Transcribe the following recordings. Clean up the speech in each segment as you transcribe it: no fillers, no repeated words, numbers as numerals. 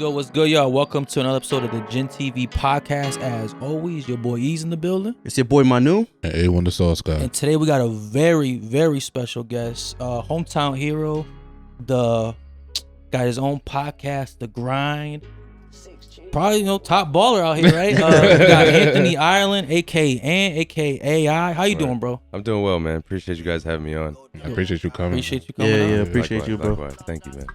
What's good, y'all? Welcome to another episode of the GinTV podcast. As always, your boy Eazy in the building. It's your boy Manu. And A1DasauceGod. And today we got a very, very special guest. Hometown hero. Got his own podcast, The Grind. Probably, top baller out here, right? We got Anthony Ireland, aka AI. How you doing, bro? I'm doing well, man. Appreciate you guys having me on. I appreciate you coming. Appreciate you coming. Yeah, on. appreciate you, bro. Likewise. Thank you, man.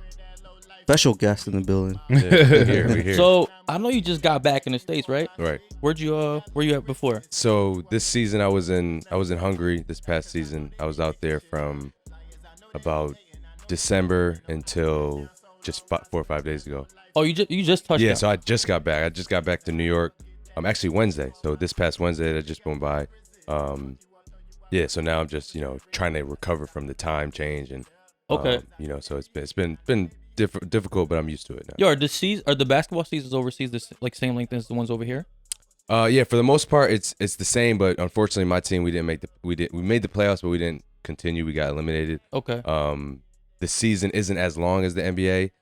Special guest in the building. Yeah, we're here. So I know you just got back in the States, right? Right. Where you at before? So this season I was in Hungary. This past season I was out there from about December until just 4 or 5 days ago. Oh, you just touched. Yeah, down. so I just got back. I just got back to New York. Actually Wednesday. So this past Wednesday that just went by. Yeah. So now I'm just trying to recover from the time change and. Okay. So it's been difficult, but I'm used to it now. Yo, are the basketball seasons overseas same length as the ones over here? Yeah, for the most part, it's the same. But unfortunately, my team we made the playoffs, but we didn't continue. We got eliminated. Okay. The season isn't as long as the NBA.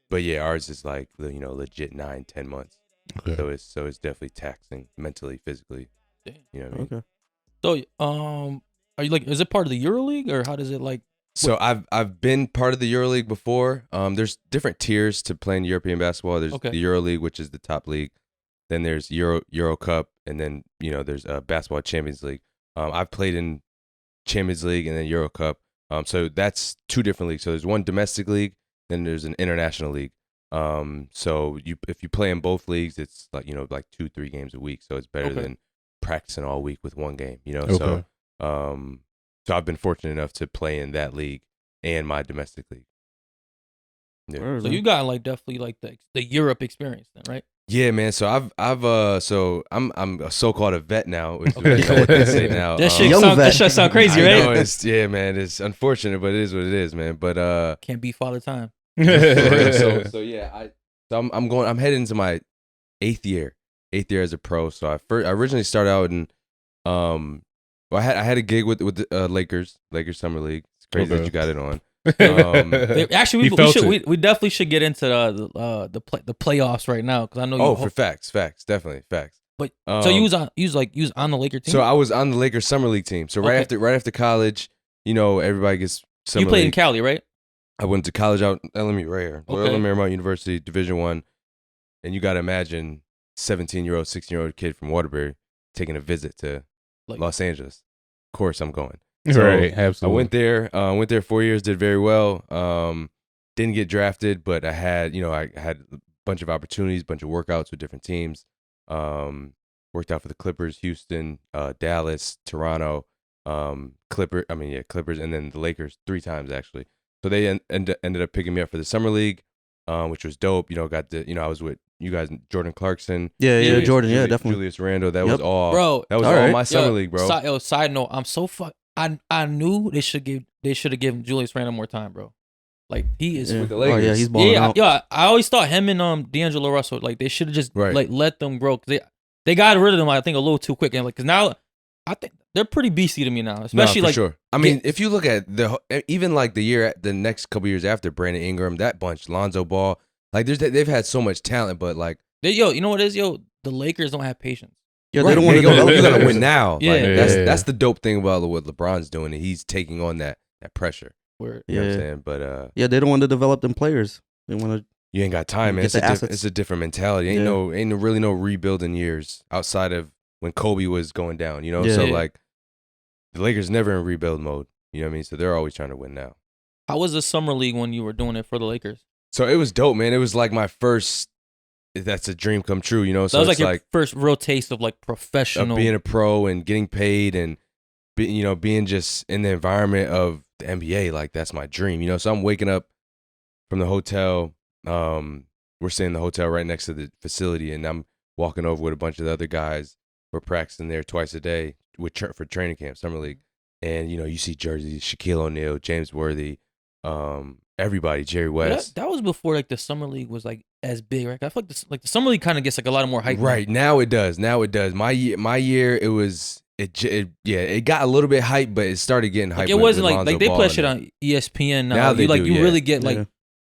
But yeah, ours is like legit 9-10 months. Okay. So it's definitely taxing mentally, physically. Damn. You know what I mean? Okay. So are you is it part of the EuroLeague or how does it like? So I've been part of the EuroLeague before. There's different tiers to playing European basketball. There's the EuroLeague, which is the top league. Then there's Euro Cup, and then there's Basketball Champions League. I've played in Champions League and then Euro Cup. So that's two different leagues. So there's one domestic league, then there's an international league. So if you play in both leagues, it's like 2-3 games a week. So it's better than practicing all week with one game. Okay. So I've been fortunate enough to play in that league and my domestic league. Yeah. So you got definitely the Europe experience then, right? Yeah, man. So I'm a so-called a vet now. Is what they say now. That shit sound crazy, right? I know, man. It's unfortunate, but it is what it is, man. But can't beat father time. so yeah, I'm heading into my eighth year as a pro. So I originally started out in I had a gig with the Lakers Summer League. It's crazy that you got it on. Actually, we definitely should get into the playoffs right now because I know you. Oh, for facts, definitely facts. But so you was on the Laker team. So I was on the Lakers Summer League team. So right after college, everybody gets summer You played league. in Cali, right? I went to college out in LMU right here, Okay. Marymount University, Division I, and you got to imagine 17-year-old, 16-year-old kid from Waterbury taking a visit to Los Angeles. Of course, I'm going. So right, absolutely. I went there 4 years, did very well. Didn't get drafted, but I had a bunch of opportunities, bunch of workouts with different teams. Worked out for the Clippers, Houston, Dallas, Toronto, Clippers, and then the Lakers 3 times actually. So they ended up picking me up for the summer league, which was dope. I was with you guys, Jordan Clarkson. Yeah, Jordan. Yeah, definitely. Julius Randle. That was all, bro. That was all my summer league, bro. Side note, I'm so I knew they should have given Julius Randle more time, bro. Like he is with the Lakers. Oh yeah, he's balling out. Yeah, I always thought him and D'Angelo Russell they should have just let them grow. Cause they got rid of them I think a little too quick and because now I think they're pretty beastly to me now, especially for sure. I mean, if you look at even the next couple years after Brandon Ingram, that bunch, Lonzo Ball, they've had so much talent, but you know what it is, the Lakers don't have patience. Yeah, they don't want to develop. You gotta win now. Yeah. That's the dope thing about what LeBron's doing. And he's taking on that pressure. Word. You know what I'm saying? But they don't want to develop them players. They want to. You ain't got time, man. It's a different mentality. Ain't really no rebuilding years outside of when Kobe was going down. So the Lakers never in rebuild mode. You know what I mean? So they're always trying to win now. How was the summer league when you were doing it for the Lakers? So it was dope, man. It was like my first. That's a dream come true, So that was your first real taste of professional being a pro and getting paid and being just in the environment of the NBA. That's my dream, So I'm waking up from the hotel. We're staying in the hotel right next to the facility, and I'm walking over with a bunch of the other guys. We're practicing there twice a day for training camp, summer league, and you see jerseys, Shaquille O'Neal, James Worthy, everybody, Jerry West. That was before the summer league was as big, right? I feel like the summer league kind of gets a lot more hype. Right now it does. My year it was it got a little bit hype, but it started getting hype. It wasn't they play shit on ESPN now. Now they do, you really get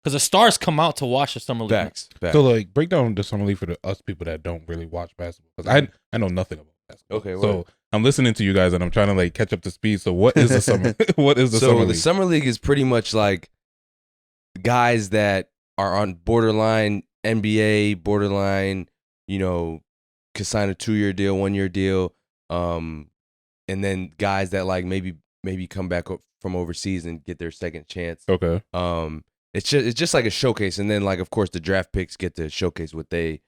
because the stars come out to watch the summer league. Facts. So like, break down the summer league for us people that don't really watch basketball. Because I know nothing about basketball. Okay. So I'm listening to you guys and I'm trying to like catch up to speed. So what is the summer? What is the summer league? So the summer league is pretty much like guys that are on borderline NBA, borderline, could sign a 2-year deal, 1-year deal, and then guys that like maybe come back from overseas and get their second chance. Okay. It's just like a showcase, and then like of course the draft picks get to showcase what they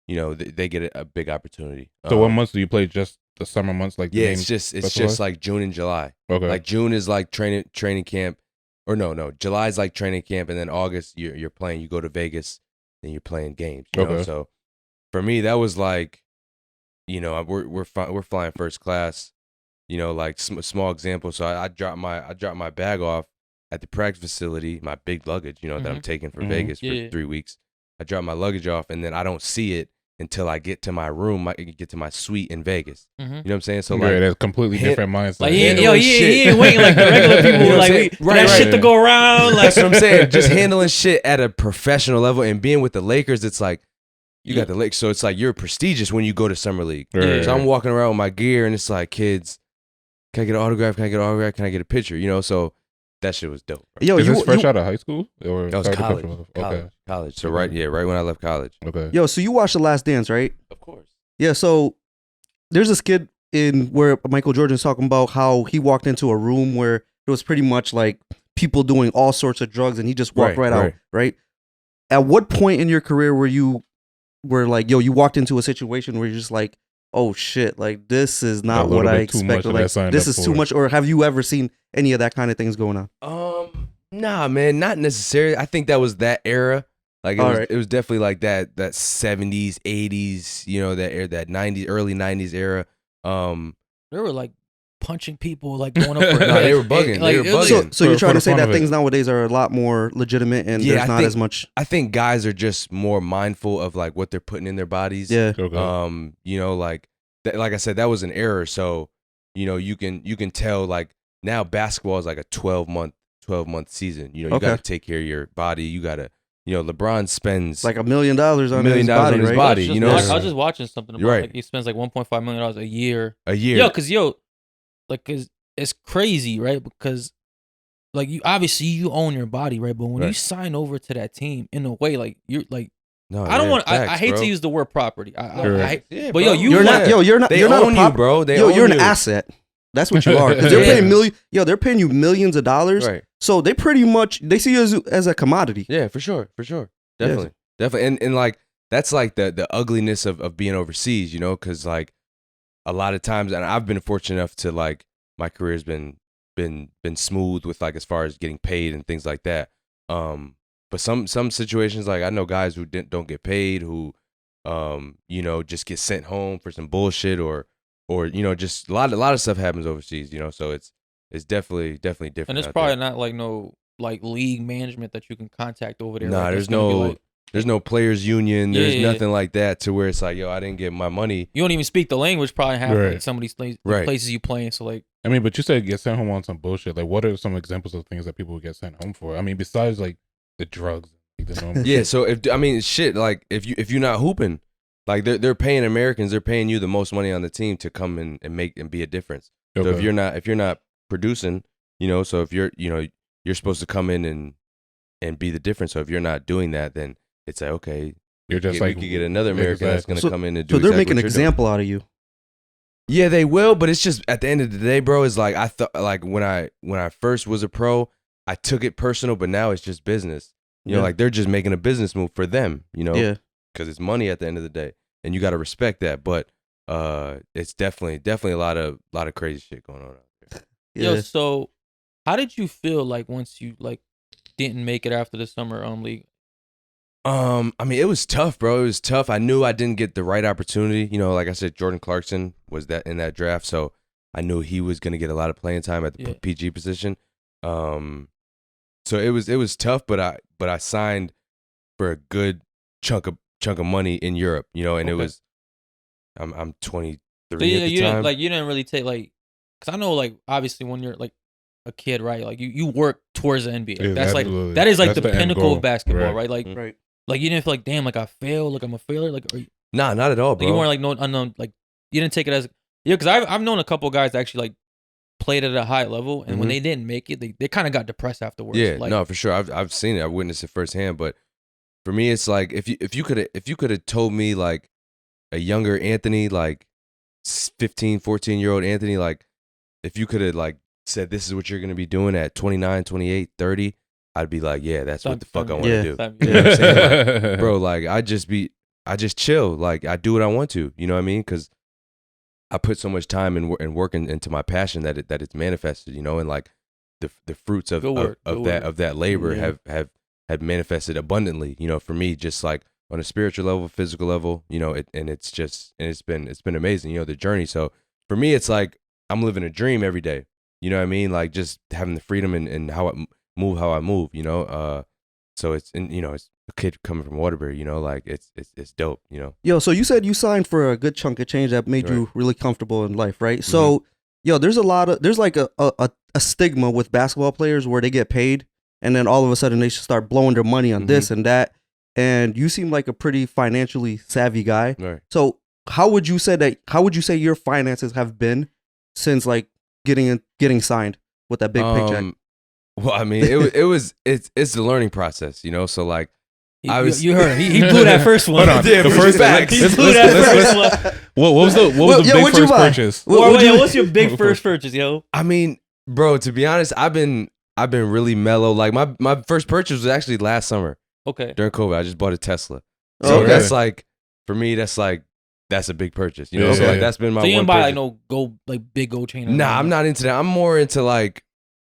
get a big opportunity. So what months do you play? Just the summer months, like it's just like June and July. Okay. Like June is like training camp. Or no, July's like training camp, and then August you're playing. You go to Vegas, and you're playing games. You know? So for me, that was like, we're flying first class. Like small example. So I dropped my bag off at the practice facility, my big luggage, that I'm taking for Vegas for 3 weeks. I dropped my luggage off, and then I don't see it until I get to my room, I get to my suite in Vegas. You know what I'm saying? So like, that's completely different mindset. Like he ain't waiting like the regular people. Like shit to go around. Like that's what I'm saying. Just handling shit at a professional level, and being with the Lakers, it's like you got the Lakers, so it's like you're prestigious when you go to summer league. Right. So I'm walking around with my gear, and it's like, kids, can I get an autograph? Can I get an autograph? Can I get a picture? So that shit was dope. Yo, is this fresh out of high school or that was college? Okay. College. So right when I left college. Okay. Yo, so you watched The Last Dance, right? Of course. Yeah. So there's a skit in where Michael Jordan's talking about how he walked into a room where it was pretty much like people doing all sorts of drugs, and he just walked right out. Right. At what point in your career were like, yo, you walked into a situation where you're just like, oh shit, like this is not what I expected. Like this is too much. Or have you ever seen any of that kind of things going on? Nah, man, not necessarily. I think that was that era. Like it was definitely like that 70s, 80s, that 90s, early 90s era. They were like punching people, like going up for they were bugging. They were bugging. So you're trying to say that things nowadays are a lot more legitimate, and there's not as much. I think guys are just more mindful of like what they're putting in their bodies. Yeah. Like that, like I said, that was an error. So, you can tell like now basketball is like a 12-month season. You got to take care of your body. You got to, LeBron spends like $1 million on his body. I was just watching something about like he spends like $1.5 million a year. Yo, because it's crazy, right? Because like you obviously you own your body, right? But when you sign over to that team, in a way, like you're like. No, I don't want. I hate to use the word property. But you're not. Yo, you're not. They you're own not you, bro. You're an asset. That's what you are. Because they're paying they're paying you millions of dollars. Right. So they pretty much see you as a commodity. Yeah, for sure, definitely. And like that's like the ugliness of being overseas, because like a lot of times, and I've been fortunate enough to like my career's been smooth with like as far as getting paid and things like that. But some situations, like I know guys who don't get paid, who, just get sent home for some bullshit, or just a lot of stuff happens overseas, So it's definitely different. And it's probably not like no like league management that you can contact over there. Nah, like, there's no players union. There's nothing like that to where it's like, yo, I didn't get my money. You don't even speak the language. Probably half like some of these places you playing. So like, I mean, but you said get sent home on some bullshit. Like, what are some examples of things that people would get sent home for? I mean, besides like the drugs. Yeah, so if you're not hooping, like they're paying Americans, they're paying you the most money on the team to come in and make and be a difference. Okay. So if you're not producing, so if you're supposed to come in and be the difference. So if you're not doing that, then it's like, okay, you're just we could get another American that's going to come in and do. So they're making an example out of you. Yeah, they will, but it's just at the end of the day, bro. It's like I thought, like when I first was a pro, I took it personal, but now it's just business. Like they're just making a business move for them, because it's money at the end of the day, and you got to respect that. But it's definitely a lot of crazy shit going on out there. Yeah. Yo, so how did you feel like once you like didn't make it after the summer league? I mean, it was tough, bro. It was tough. I knew I didn't get the right opportunity. Like I said, Jordan Clarkson was in that draft, so I knew he was gonna get a lot of playing time at the PG position. So it was tough, but I signed for a good chunk of money in Europe, and it was I'm 23 so at the time. You didn't really take like, cause I know like obviously when you're like a kid, right? Like you work towards the NBA. Yeah, That's absolutely. like that is like That's the end pinnacle goal. of basketball, Right. right? Like you didn't feel like, damn, like I failed, like I'm a failure, like Nah, not at all, like bro. you weren't like no unknown, like you didn't take it as because I've known a couple guys that actually like played at a high level, and when they didn't make it, they kind of got depressed afterwards. Yeah, like, no, for sure. I've seen it. I've witnessed it firsthand. But for me, it's like if you could have told me like a younger Anthony, like 15, 14-year-old Anthony, like if you could have like said this is what you're gonna be doing at 29, 28, 30, I'd be like, yeah, that's what the fuck I want to do. You know what I'm saying? Like, bro, like I just chill. Like I do what I want to. You know what I mean? Because I put so much time and working into my passion that it's manifested. You know, and like the fruits of that labor have manifested abundantly. You know, for me, just like on a spiritual level, physical level. You know, it's been amazing. You know, the journey. So for me, it's like I'm living a dream every day. You know what I mean? Like just having the freedom and how I move. You know, so it's a kid coming from Waterbury. You know, like it's dope. You know. Yo, so you said you signed for a good chunk of change that made you really comfortable in life, right? So, yo, there's like a stigma with basketball players where they get paid and then all of a sudden they start blowing their money on this and that. And you seem like a pretty financially savvy guy. Right. So how would you say your finances have been since like getting signed with that big paycheck? Well, I mean, it's the learning process, you know. So like, you heard him. He blew that first one. Hold on. Yeah, The first he blew that first one. What was the big first purchase? What's your big first purchase, yo? I mean, bro, to be honest, I've been really mellow. Like my first purchase was actually last summer. Okay. During COVID, I just bought a Tesla. So that's like, for me, that's a big purchase. You know, so like that's been my. So you one didn't buy purchase. big gold chain. Nah, I'm not into that. I'm more into like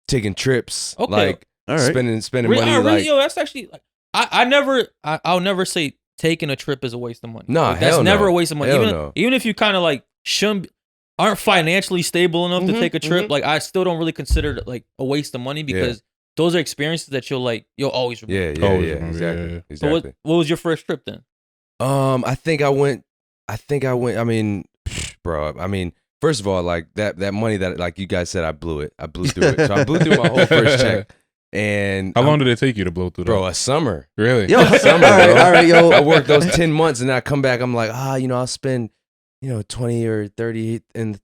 taking trips. Okay. Like spending money. Really, like, yo, that's actually like I'll never say taking a trip is a waste of money. No, like, that's never a waste of money. Hell Even if you kind of like aren't financially stable enough to take a trip, like I still don't really consider it like a waste of money because those are experiences that you'll always remember. Yeah, exactly. So what was your first trip then? I think I went. I mean, bro. I mean, first of all, like that money that like you guys said, I blew it. I blew through it. So I blew through my whole first check. And how long did it take you to blow through that? Bro, a summer. Really? Yo, a summer, bro. All right, yo. I worked those 10 months and then I come back. I'm like, I'll spend, 20 or 30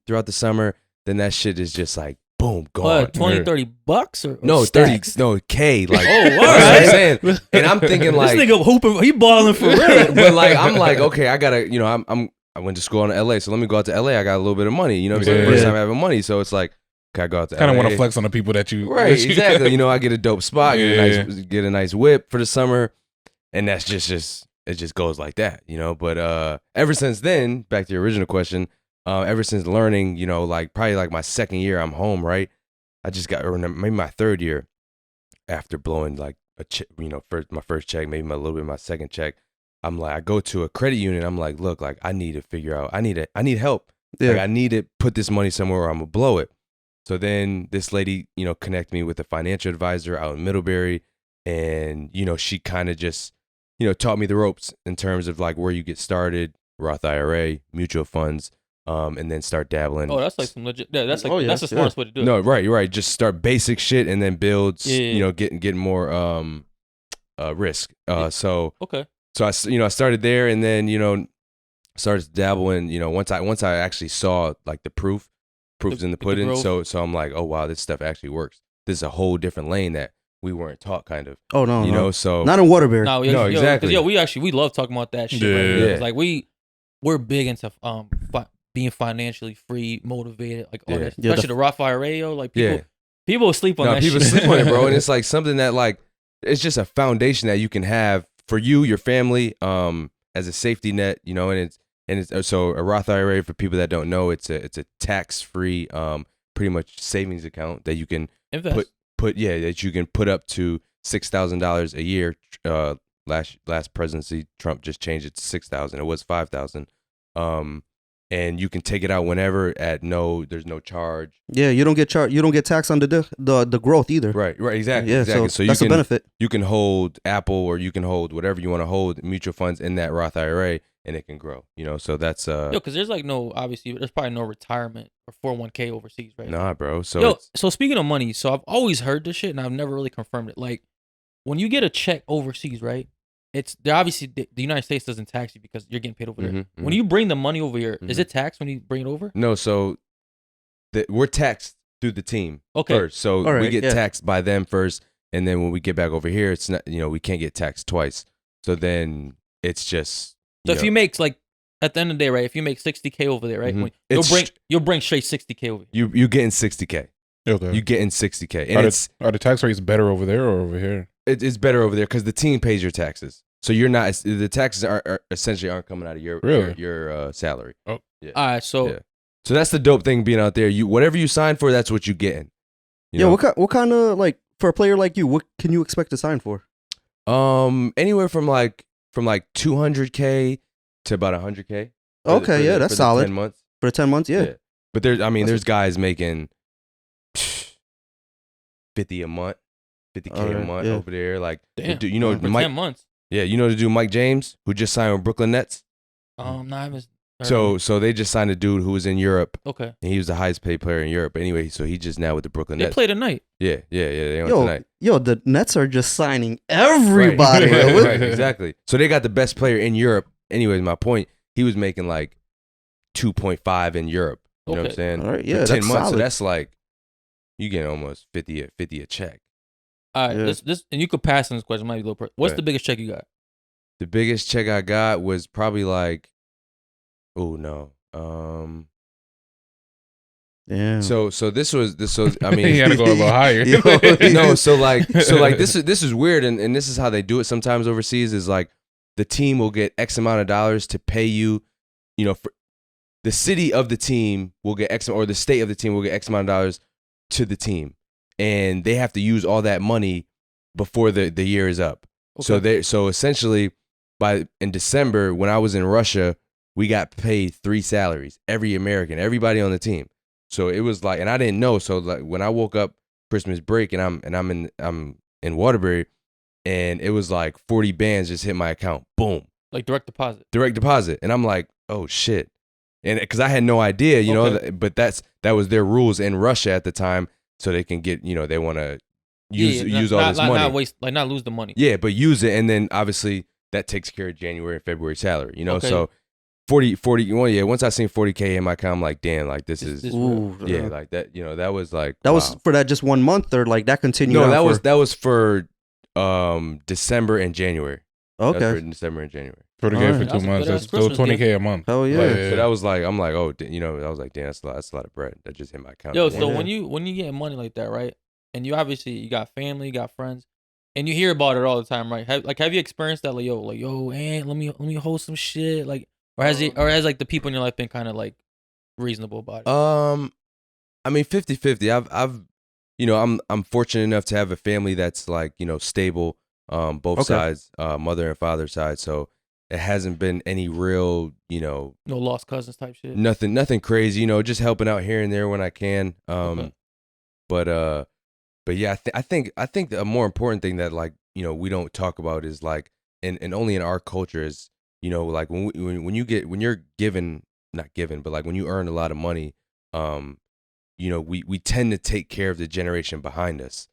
throughout the summer. Then that shit is just like, boom, gone. What, 20, 30 bucks or no, stacks? 30, no, K. Like, all right. That's what I'm saying. And I'm thinking like, this nigga hooping, he balling for real. But like, I'm like, okay, I gotta, I went to school in LA, so let me go out to LA. I got a little bit of money, you know what I'm saying? First time having money, so it's like, okay, I go out to kind of LA. want to flex on the people that you right, exactly. I get a dope spot, get a nice whip for the summer, and that's just it just goes like that, But ever since then, back to your original question, ever since learning, like probably like my second year, I'm home, right? I just got, or maybe my third year, after blowing like my first check, maybe a little bit of my second check. I'm like, I go to a credit union. I'm like, look, like I need to figure out, I need help. Yeah. Like I need to put this money somewhere or I'm gonna blow it. So then this lady, connected me with a financial advisor out in Middlebury. And, she kind of just, taught me the ropes in terms of like where you get started, Roth IRA, mutual funds, and then start dabbling. Oh, that's like some legit, that's like, that's the smartest way to do it. No, right. Just start basic shit and then build, getting more risk. So, okay. So I started there and then, started to dabble in, once I actually saw like the proofs in the pudding. So I'm like, oh wow, this stuff actually works. This is a whole different lane that we weren't taught kind of. Oh no. No. So not in Waterbury. No, exactly. We love talking about that shit. Yeah. Right? Like we're big into being financially free, motivated, like all that. Especially the Roth IRA, like people sleep on that shit. People sleep on it, bro. And it's like something that like, it's just a foundation that you can have for you, your family, as a safety net, and it's so a Roth IRA, for people that don't know, it's a tax-free, pretty much savings account that you can invest. that you can put up to $6,000 a year. Last presidency, Trump just changed it to $6,000. It was $5,000. And you can take it out whenever there's no charge. Yeah, you don't get charged. You don't get taxed on the growth either. Right, exactly. Yeah, exactly. So that's a benefit. You can hold Apple or you can hold whatever you want to hold, mutual funds in that Roth IRA, and it can grow. You know, so that's because there's like obviously there's probably no retirement or 401k overseas, right? Nah, bro. So so speaking of money, so I've always heard this shit and I've never really confirmed it. Like when you get a check overseas, right? They're obviously the United States doesn't tax you because you're getting paid over there. When you bring the money over here, is it taxed when you bring it over? No, so we're taxed through the team first. So we get taxed by them first, and then when we get back over here, it's not, we can't get taxed twice. So then it's just if you make like at the end of the day, right? If you make $60K over there, right? You'll bring straight $60K over here. You getting $60K. Okay. You getting $60K. And are the tax rates better over there or over here? It's better over there because the team pays your taxes. So you're not, the taxes are essentially aren't coming out of your salary. Oh, yeah. All right, so that's the dope thing being out there. Whatever you sign for, that's what you getting. You know? What kind of like for a player like you, what can you expect to sign for? Anywhere from 200K to about 100K. Okay, that's solid. 10 months. For the 10 months, yeah. But there's guys making 50 a month, 50K a month over there. Like, damn, for Mike, 10 months. Yeah, the dude Mike James who just signed with Brooklyn Nets. So they just signed a dude who was in Europe. Okay. And he was the highest paid player in Europe. But anyway, so he just now with the Brooklyn Nets. They play tonight. Yeah. They went tonight. Yo, the Nets are just signing everybody. Right, exactly. So they got the best player in Europe. Anyways, my point, he was making like 2.5 in Europe. You know what I'm saying? All right, yeah, for 10 that's months. solid. So that's like you get almost 50 a check. All right, this and you could pass on this question. Might be a little. What's the biggest check you got? The biggest check I got was probably like, oh no. Yeah. So this was I mean you gotta go a little higher. No, so this is weird, and this is how they do it sometimes overseas is like the team will get X amount of dollars to pay you, for the city of the team will get X or the state of the team will get X amount of dollars to the team. And they have to use all that money before the year is up. Okay. So essentially in December when I was in Russia, we got paid 3 salaries, everybody on the team. So it was like, and I didn't know. So like when I woke up Christmas break and I'm in Waterbury, and it was like 40 bands just hit my account, boom, like direct deposit, and I'm like, oh shit, and because I had no idea, but that was their rules in Russia at the time, so they can get, they want to use all this money, not lose the money. Yeah, but use it, and then obviously that takes care of January and February salary, so. 40, well, yeah, once I seen 40K in my account, I'm like, damn, like this is like that, that was like that was for that just 1 month or like that continued. No, that was for December and January. Okay. That's for December and January. 40K for 2 months. That's still 20K a month. Oh yeah. So that was like, I'm like, oh, I was like, damn, that's a lot of bread that just hit my account. Yo, so when you get money like that, right? And you obviously you got family, you got friends, and you hear about it all the time, right? Have you experienced that? Like, yo, Aunt, let me hold some shit, like. Or has like the people in your life been kind of like reasonable about it? I mean 50-50. I'm fortunate enough to have a family that's like, stable, both sides, mother and father side. So it hasn't been any real, no lost cousins type shit. Nothing crazy, just helping out here and there when I can. But yeah, I think a more important thing that like, we don't talk about is like, and only in our culture is, like when you're given, not given, but like when you earn a lot of money, we tend to take care of the generation behind us.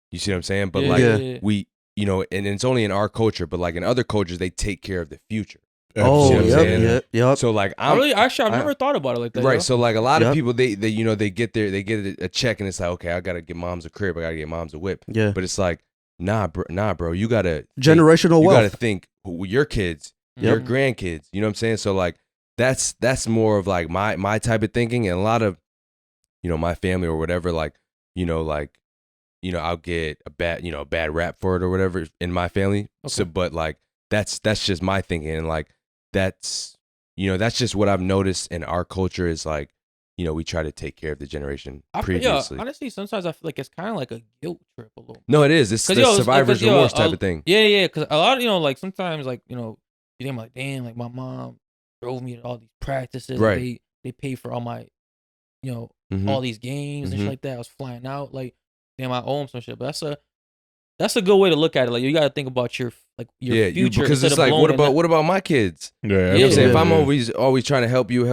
You see what I'm saying? But we, and it's only in our culture, but like in other cultures, they take care of the future. Oh, yep. So like, I've never thought about it like that. Right. Yo. So like a lot of people, they get a check and it's like, okay, I gotta get mom's a crib, I gotta get mom's a whip. Yeah. But it's like, nah, bro, you gotta generational wealth. You gotta think your kids. Your grandkids, you know what I'm saying? So like that's more of like my type of thinking, and a lot of my family or whatever, like I'll get a bad rap for it or whatever in my family. Okay. So but like that's just my thinking, and like that's just what I've noticed in our culture is like we try to take care of the generation previously. Yeah, honestly, sometimes I feel like it's kind of like a guilt trip a little. No, it is. It's the survivor's remorse type of thing. Yeah, because a lot of like sometimes like you think like, damn, like my mom drove me to all these practices. Right. They paid for all my, all these games and shit like that. I was flying out. Like, damn, I owe them some shit. But That's a good way to look at it. Like you got to think about your future because it's like what about my kids? Yeah, you know what I'm saying? If I'm yeah. always trying to help you,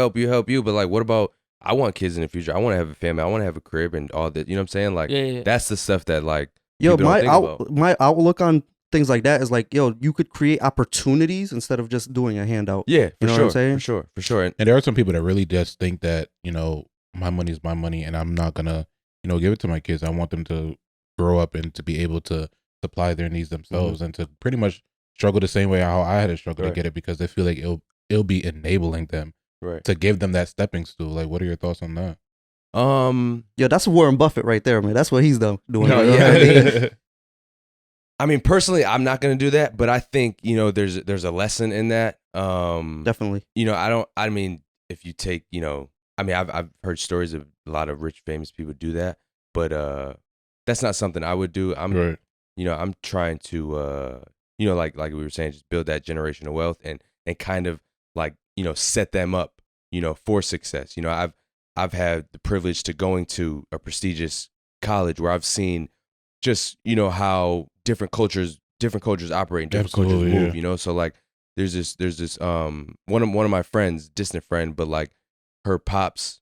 but like what about I want kids in the future. I want to have a family. I want to have a crib and all that. You know what I'm saying? Like that's the stuff that like my outlook on things like that is like, yo, you could create opportunities instead of just doing a handout. Yeah, you know what I'm saying? For sure. And there are some people that really just think that, you know, my money is my money and I'm not gonna, you know, give it to my kids. I want them to grow up and to be able to supply their needs themselves and to pretty much struggle the same way how I had to struggle to get it, because they feel like it'll be enabling them to give them that stepping stool. Like, what are your thoughts on that? Yeah, that's Warren Buffett right there, man. That's what he's doing. No, yeah, I mean, personally, I'm not gonna do that, but I think, you know, there's a lesson in that. Definitely. You know, I mean, if you take, you know, I mean, I've heard stories of a lot of rich, famous people do that, but that's not something I would do. You know, I'm trying to, you know, like we were saying, just build that generational wealth and kind of like, you know, set them up, you know, for success. You know, I've had the privilege to going to a prestigious college where I've seen just, you know, how different cultures operate and different cultures move, you know? So like there's this one of my friends, distant friend, but like her pops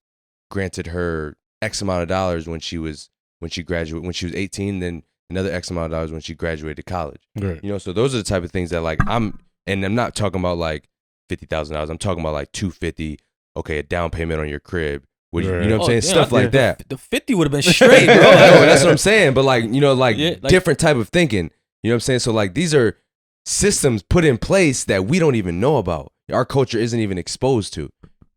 granted her X amount of dollars when she was 18, then another X amount of dollars when she graduated college. Right. You know, so those are the type of things that like I'm not talking about like $50,000. I'm talking about like $250, okay, a down payment on your crib. You know what I'm saying? Stuff like that. The 50 would have been straight, bro. That's what I'm saying. But like, you know, like different type of thinking. You know what I'm saying? So like these are systems put in place that we don't even know about. Our culture isn't even exposed to.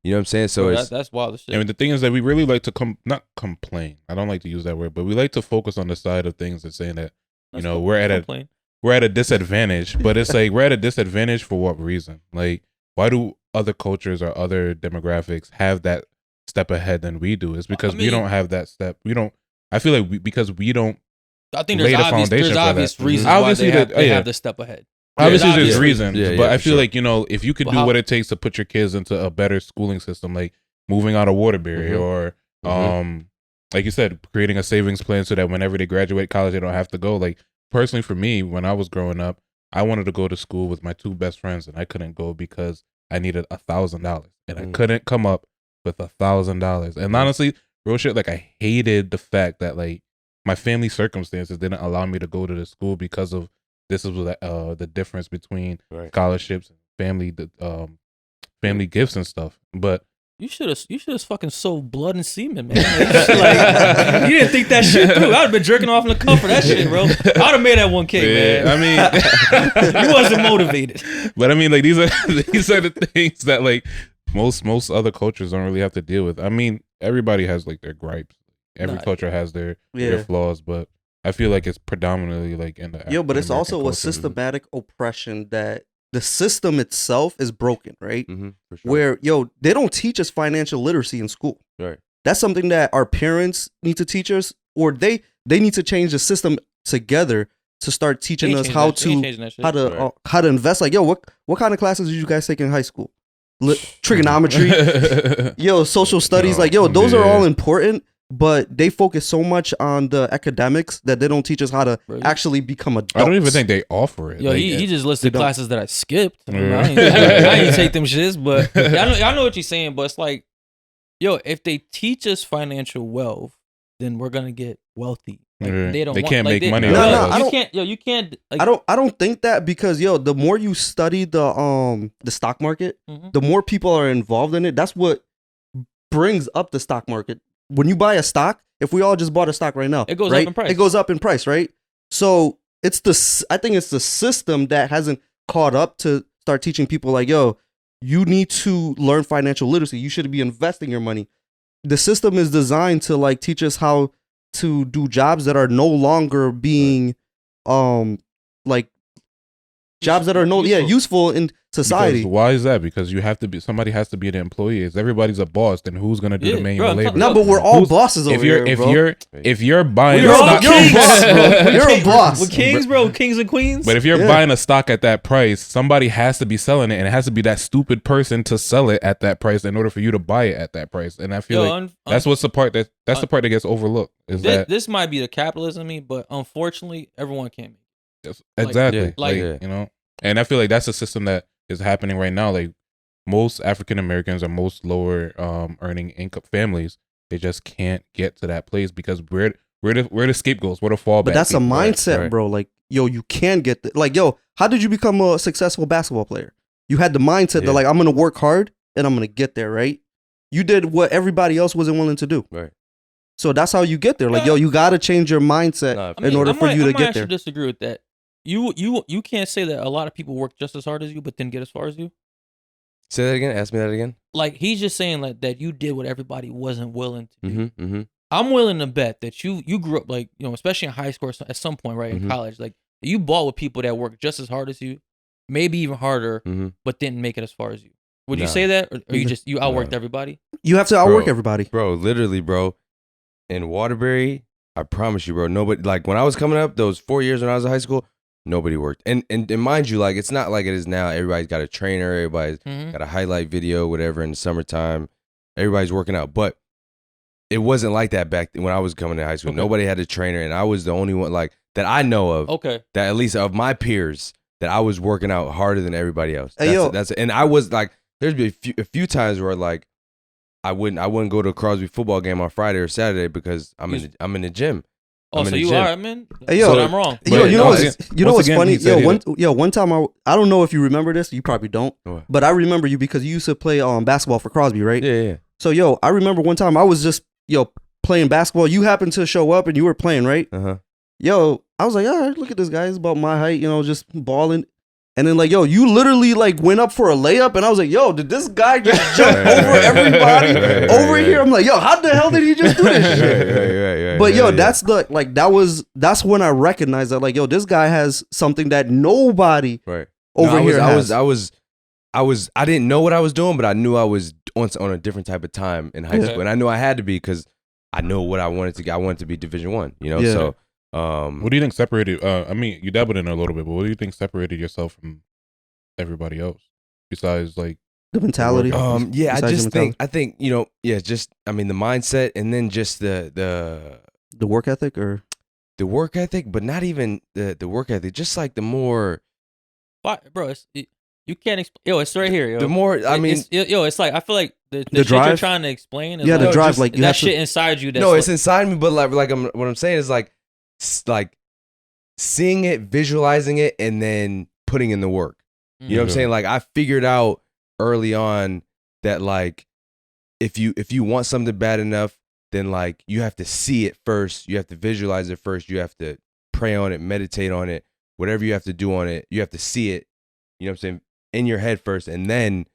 You know what I'm saying? So that's wild as shit. I mean, the thing is that we really like to not complain. I don't like to use that word, but we like to focus on the side of things and saying that, you know, we're at a disadvantage. But it's like, we're at a disadvantage for what reason? Like, why do other cultures or other demographics have that step ahead than we do? It's because we don't have that step. We don't. I feel like because we don't. I think there's obvious reasons why they have the step ahead. Obviously, there's reasons, but I feel like, you know, if you could do what it takes to put your kids into a better schooling system, like moving out of Waterbury or, like you said, creating a savings plan so that whenever they graduate college, they don't have to go. Like, personally, for me, when I was growing up, I wanted to go to school with my two best friends, and I couldn't go because I needed $1,000, and I couldn't come up with $1,000. And honestly, real shit, like I hated the fact that like my family circumstances didn't allow me to go to the school because of this is the difference between scholarships and family gifts and stuff. But you should have fucking sold blood and semen, man. Like, you didn't think that shit through. I'd have been jerking off in the cup for that shit, bro. I'd have made that 1K, man. I mean, you wasn't motivated. But I mean, like these are the things that like most other cultures don't really have to deal with. I mean, everybody has like their gripes. Every culture has their flaws, but I feel like it's predominantly like in the but it's also a systematic oppression that the system itself is broken, right? For sure. Where they don't teach us financial literacy in school. Right. That's something that our parents need to teach us, or they need to change the system together to start teaching us how to invest. Like, what kind of classes did you guys take in high school? Trigonometry, social studies. Like, those are all important. But they focus so much on the academics that they don't teach us how to actually become adults. I don't even think they offer it. Yo, like, he just listed classes that I skipped. I ain't take them shits, but I know what you're saying. But it's like, if they teach us financial wealth, then we're gonna get wealthy. Like, they can't make money. You can't. Like, I don't think that, because the more you study the stock market, the more people are involved in it. That's what brings up the stock market. When you buy a stock, if we all just bought a stock right now, it goes up in price. It goes up in price, right? So I think it's the system that hasn't caught up to start teaching people like, you need to learn financial literacy. You should be investing your money. The system is designed to like teach us how to do jobs that are no longer being like jobs that are useful in society. Because why is that? Because you have to be, somebody has to be the employee. If everybody's a boss, then who's gonna do the manual labor? No, but we're all bosses over here, bro. If you're buying you're a stock, you're a boss, bro. You're a boss. We're kings, bro. Kings and queens. But if you're buying a stock at that price, somebody has to be selling it, and it has to be that stupid person to sell it at that price in order for you to buy it at that price. And I feel like that's the part that gets overlooked. This might be the capitalism in me, but unfortunately, everyone can't make it. Exactly. You know, and I feel like that's a system that is happening right now. Like most African Americans or most lower earning income families, they just can't get to that place because we're the scapegoats. We're the fallback. But that's a mindset, bro. Like, yo, you can get how did you become a successful basketball player? You had the mindset that like, I'm gonna work hard and I'm gonna get there, right? You did what everybody else wasn't willing to do. Right. So that's how you get there. Like, yo, you gotta change your mindset in order for you to get there. I disagree with that. You can't say that a lot of people work just as hard as you, but didn't get as far as you. Say that again. Ask me that again. Like he's just saying like that you did what everybody wasn't willing to do. I'm willing to bet that you grew up like, you know, especially in high school at some point, right, in college, like you ball with people that work just as hard as you, maybe even harder, but didn't make it as far as you. Would you say that, or you outworked everybody? You have to outwork everybody, bro. Literally, bro. In Waterbury, I promise you, bro. Nobody, like when I was coming up, those 4 years when I was in high school, nobody worked. And mind you, like it's not like it is now. Everybody's got a trainer. Everybody's got a highlight video, whatever. In the summertime, everybody's working out. But it wasn't like that back when I was coming to high school. Nobody had a trainer, and I was the only one like that I know of. Okay. That at least of my peers that I was working out harder than everybody else. And I was like, there's been a few times where like I wouldn't go to a Crosby football game on Friday or Saturday because I'm in the gym. Oh, so you are, man? Hey, yo, so I'm wrong. Yo, you know what's funny? One time I don't know if you remember this. You probably don't. But I remember you because you used to play basketball for Crosby, right? Yeah. So, yo, I remember one time I was just, playing basketball. You happened to show up and you were playing, right? Yo, I was like, all right, look at this guy. He's about my height, just balling. And then like, yo, you literally like went up for a layup, and I was like, yo, did this guy just jump over everybody over here? I'm like, yo, how the hell did he just do this shit? But yo, that's that's when I recognized that, like, yo, this guy has something that nobody over here has. I didn't know what I was doing, but I knew I was on a different type of time in high school, and I knew I had to be because I know what I wanted to get. I wanted to be Division I, so. What do you think separated? I mean, you dabbled in it a little bit, but what do you think separated yourself from everybody else besides like the mentality? I think just I mean the mindset, and then just the work ethic, or the work ethic, but not even the work ethic, just like the more. Bro, you can't explain. Yo, it's right here. Yo. The more it's like I feel like the shit drive you're trying to explain. Is the drive, like you that have shit to, inside you. It's inside me, but what I'm saying is like seeing it, visualizing it, and then putting in the work. You know what I'm saying? Like I figured out early on that like if you want something bad enough, then like you have to see it first, you have to visualize it first, you have to pray on it, meditate on it, whatever you have to do on it, you have to see it. You know what I'm saying? In your head first, and then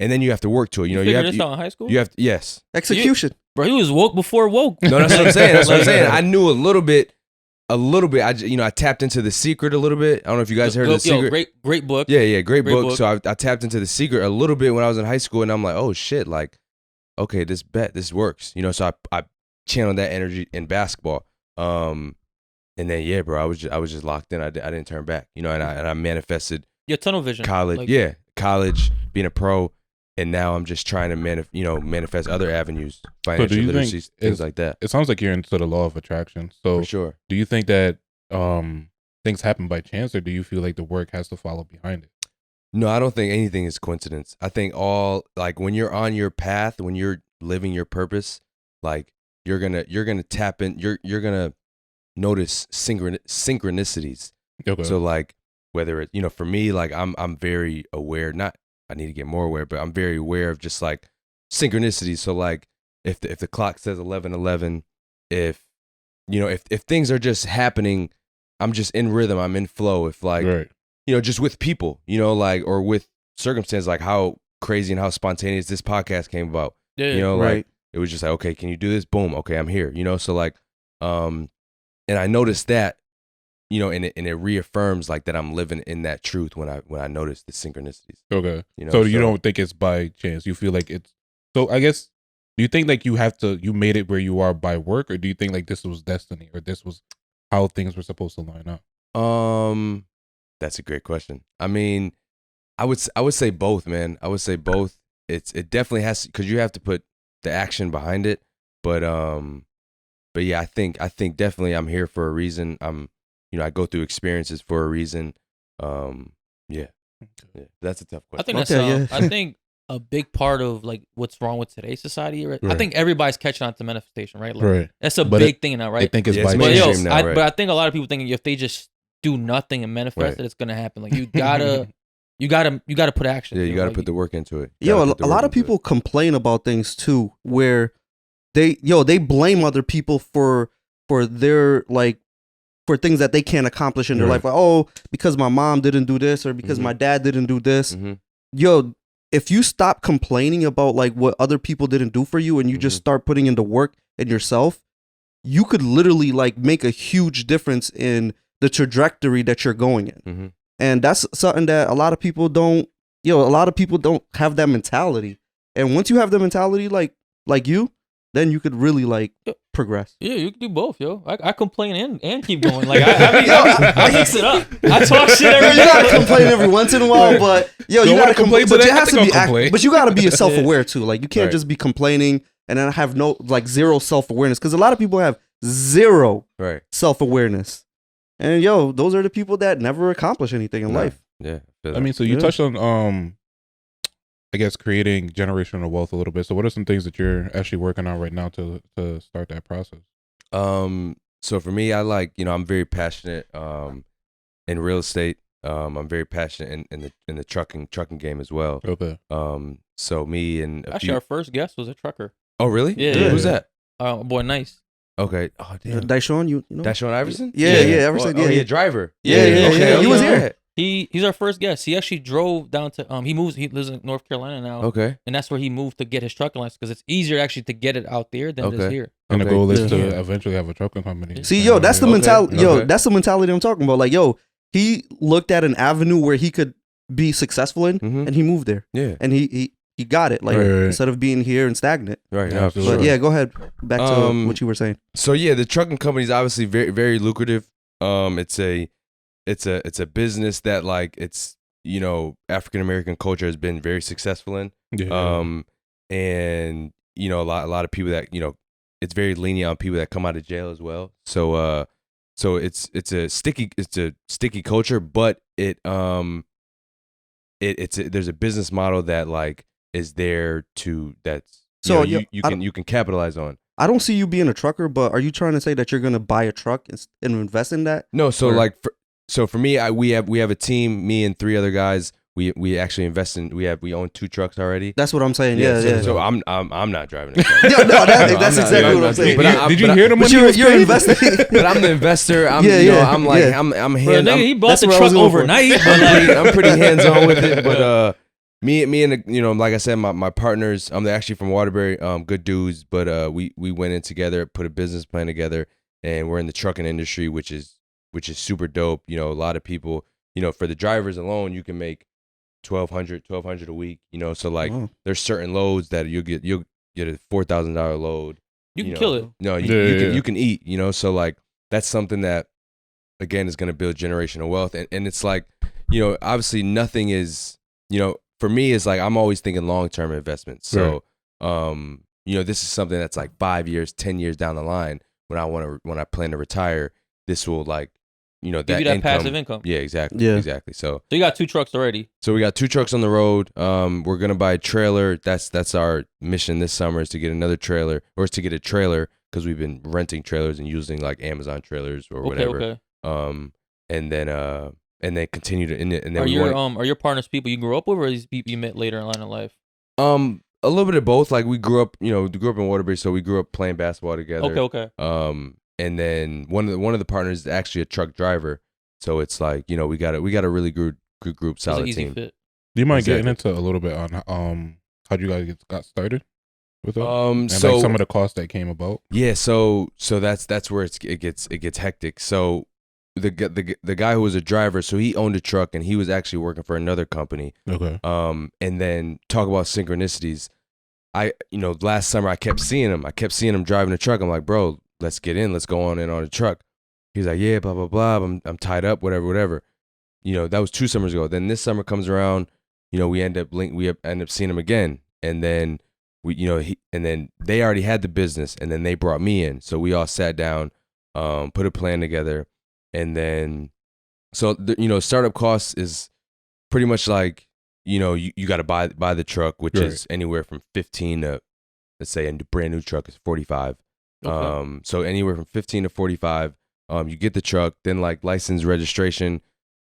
you have to work to it. You figured this out in high school? You have to, yes. Execution. Bro, he was woke before woke. No, that's what I'm saying. That's what I'm saying. I knew a little bit. I tapped into The Secret a little bit. I don't know if you guys heard The Secret. Great book. Yeah, great book. So I tapped into The Secret a little bit when I was in high school, and I'm like, oh shit, like, okay, this works. So I channeled that energy in basketball. And then bro, I was just locked in. I didn't turn back. And I manifested. Your tunnel vision. College, college, being a pro. And now I'm just trying to manifest other avenues, financial literacy, things like that. It sounds like you're into the law of attraction. So for sure. Do you think that things happen by chance, or do you feel like the work has to follow behind it? No, I don't think anything is coincidence. I think when you're on your path, when you're living your purpose, like you're gonna tap in, you're gonna notice synchronicities. Okay. So like whether it for me, like I'm very aware, I need to get more aware, but I'm very aware of just like synchronicities. So like if the clock says 11:11, if things are just happening, I'm just in rhythm, I'm in flow. If like just with people, like or with circumstances, like how crazy and how spontaneous this podcast came about. Like it was just like, okay, can you do this? Boom, okay, I'm here. So like and I noticed that you know, and it reaffirms like that I'm living in that truth when I notice the synchronicities. Okay. You know, so you don't think it's by chance? You feel like it's, so I guess, do you think like you made it where you are by work, or do you think like this was destiny, or this was how things were supposed to line up? That's a great question. I mean, I would say both, man. I would say both. It definitely has, because you have to put the action behind it. But yeah, I think definitely I'm here for a reason. I go through experiences for a reason. Yeah, that's a tough question. I think I think a big part of like what's wrong with today's society. Right? I think everybody's catching on to manifestation, right? Like, that's a big thing now, right? I think it's by mainstream now, right? But I think a lot of people think if they just do nothing and manifest it, it's gonna happen. Like you gotta put action. Yeah, you gotta put the work into it. A lot of people complain about things too, where they blame other people for their like, for things that they can't accomplish in their life. Like, oh, because my mom didn't do this, or because my dad didn't do this. If you stop complaining about like what other people didn't do for you, and you just start putting in the work in yourself, you could literally like make a huge difference in the trajectory that you're going in. And that's something that a lot of people don't, a lot of people don't have that mentality. And once you have the mentality like you, then you could really like progress. Yeah, you can do both, yo. I complain and keep going. Like I mix it up. I talk shit every day. You gotta complain every once in a while, but you gotta complain. But you have to be, but you gotta be self-aware too. Like you can't just be complaining and then have no like zero self-awareness, because a lot of people have zero self-awareness. And those are the people that never accomplish anything in life. Yeah. I mean, so you touched on I guess creating generational wealth a little bit. So what are some things that you're actually working on right now to start that process? So for me, I like, I'm very passionate in real estate. I'm very passionate in the trucking game as well. Okay. So me and our first guest was a trucker. Oh really? Yeah. Who's that? Boy, Nice. Okay. Oh damn. Dyshon, you know? Dyshon Iverson? Yeah, Iverson. Yeah, driver. Yeah. Okay, He was here. He's our first guest. He actually drove down to he lives in North Carolina now. Okay. And that's where he moved to get his trucking license, because it's easier actually to get it out there than it is here. And the goal is to eventually have a trucking company. See, that's the mentality. That's the mentality I'm talking about. Like, he looked at an avenue where he could be successful in, and he moved there. Yeah. And he got it. Like, instead of being here and stagnant. Right. But yeah, go ahead. Back to what you were saying. So yeah, the trucking company is obviously very, very lucrative. It's a business that like it's, African American culture has been very successful in. Yeah. And a lot of people that, it's very lenient on people that come out of jail as well. So it's a sticky culture, but there's a business model that like is there to, that's you can capitalize on. I don't see you being a trucker, but are you trying to say that you're gonna buy a truck and invest in that? No, so for me, we have a team, me and 3 other guys. We actually invest in. We own 2 trucks already. That's what I'm saying. Yeah. So I'm not driving a truck. That's exactly what I'm saying. But did you hear the money? You're investing. But I'm the investor. I'm hands. He bought the truck overnight. I'm pretty hands on with it. But me and like I said, my partners. I'm actually from Waterbury. Good dudes. But we went in together, put a business plan together, and we're in the trucking industry, which is super dope. A lot of people. For the drivers alone, you can make $1,200 a week, so like there's certain loads that you'll get a $4,000 load. You can kill it. No, you can eat, so like that's something that again is going to build generational wealth. And it's like, obviously nothing is, for me is like, I'm always thinking long-term investments. So, this is something that's like 5 years, 10 years down the line when I plan to retire, this will like, give you that income, passive income. Yeah, exactly. So you got 2 trucks already. So we got 2 trucks on the road. We're gonna buy a trailer. That's our mission this summer, is to get another trailer, or is to get a trailer, because we've been renting trailers and using like Amazon trailers or whatever. Okay. And then continue to. And then are your partners people you grew up with, or these people you met later in line of life? A little bit of both. Like we grew up in Waterbury, so we grew up playing basketball together. Okay. And then one of the partners is actually a truck driver, so it's like we got a really good group, solid team. Fit. Do you mind getting into a little bit on how you guys got started with it? And so like some of the costs that came about. Yeah, so that's where it gets hectic. So the guy who was a driver, so he owned a truck and he was actually working for another company. Okay. And then talk about synchronicities. Last summer I kept seeing him driving a truck. I'm like, bro, let's get in. Let's go on in on a truck. He's like, yeah, blah, blah, blah. I'm tied up, whatever. That was 2 summers ago. Then this summer comes around, we end up seeing him again. And then and then they already had the business and then they brought me in. So we all sat down, put a plan together. And then, so, startup costs is pretty much like, you got to buy the truck, which is anywhere from 15 to, let's say a brand new truck is 45. Okay. So anywhere from 15 to 45, you get the truck, then like license registration,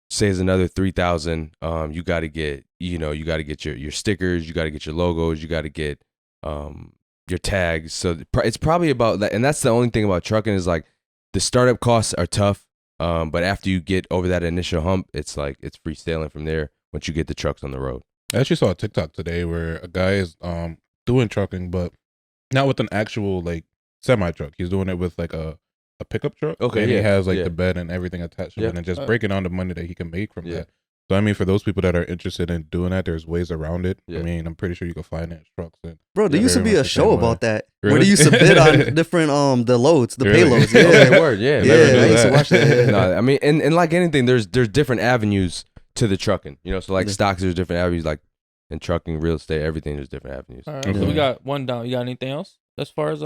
say is another 3,000. You got to get, your stickers, you got to get your logos, you got to get, your tags. So it's probably about that. And that's the only thing about trucking is like the startup costs are tough. But after you get over that initial hump, it's like, it's free sailing from there once you get the trucks on the road. I actually saw a TikTok today where a guy is doing trucking, but not with an actual like semi truck. He's doing it with like a pickup truck. Okay. And he has like the bed and everything attached to it and just breaking down the money that he can make from that. So I mean, for those people that are interested in doing that, there's ways around it. I mean, I'm pretty sure you can finance trucks. Bro, there used to be a show about that where they used to bid on different the loads, the payloads. Yeah, okay, word. Yeah, I used to watch that. No, I mean, and like anything, there's different avenues to the trucking. So like stocks, there's different avenues. Like in trucking, real estate, everything, there's different avenues. All right, so we got one down. You got anything else as far as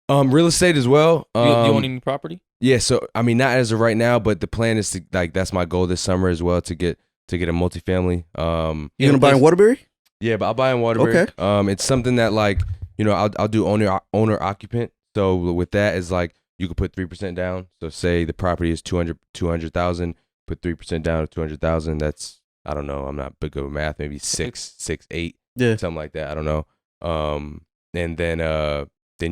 real estate as well? You own any property? Yeah, so I mean, not as of right now, but the plan is to like that's my goal this summer as well to get a multifamily. You gonna buy in Waterbury? Yeah, but I'll buy in Waterbury. Okay. It's something that like I'll do owner occupant. So with that is like you could put 3% down. So say the property is 200,000, put 3% down of 200,000. That's I don't know. I'm not big with math. Maybe 6, 8, something like that. I don't know. And then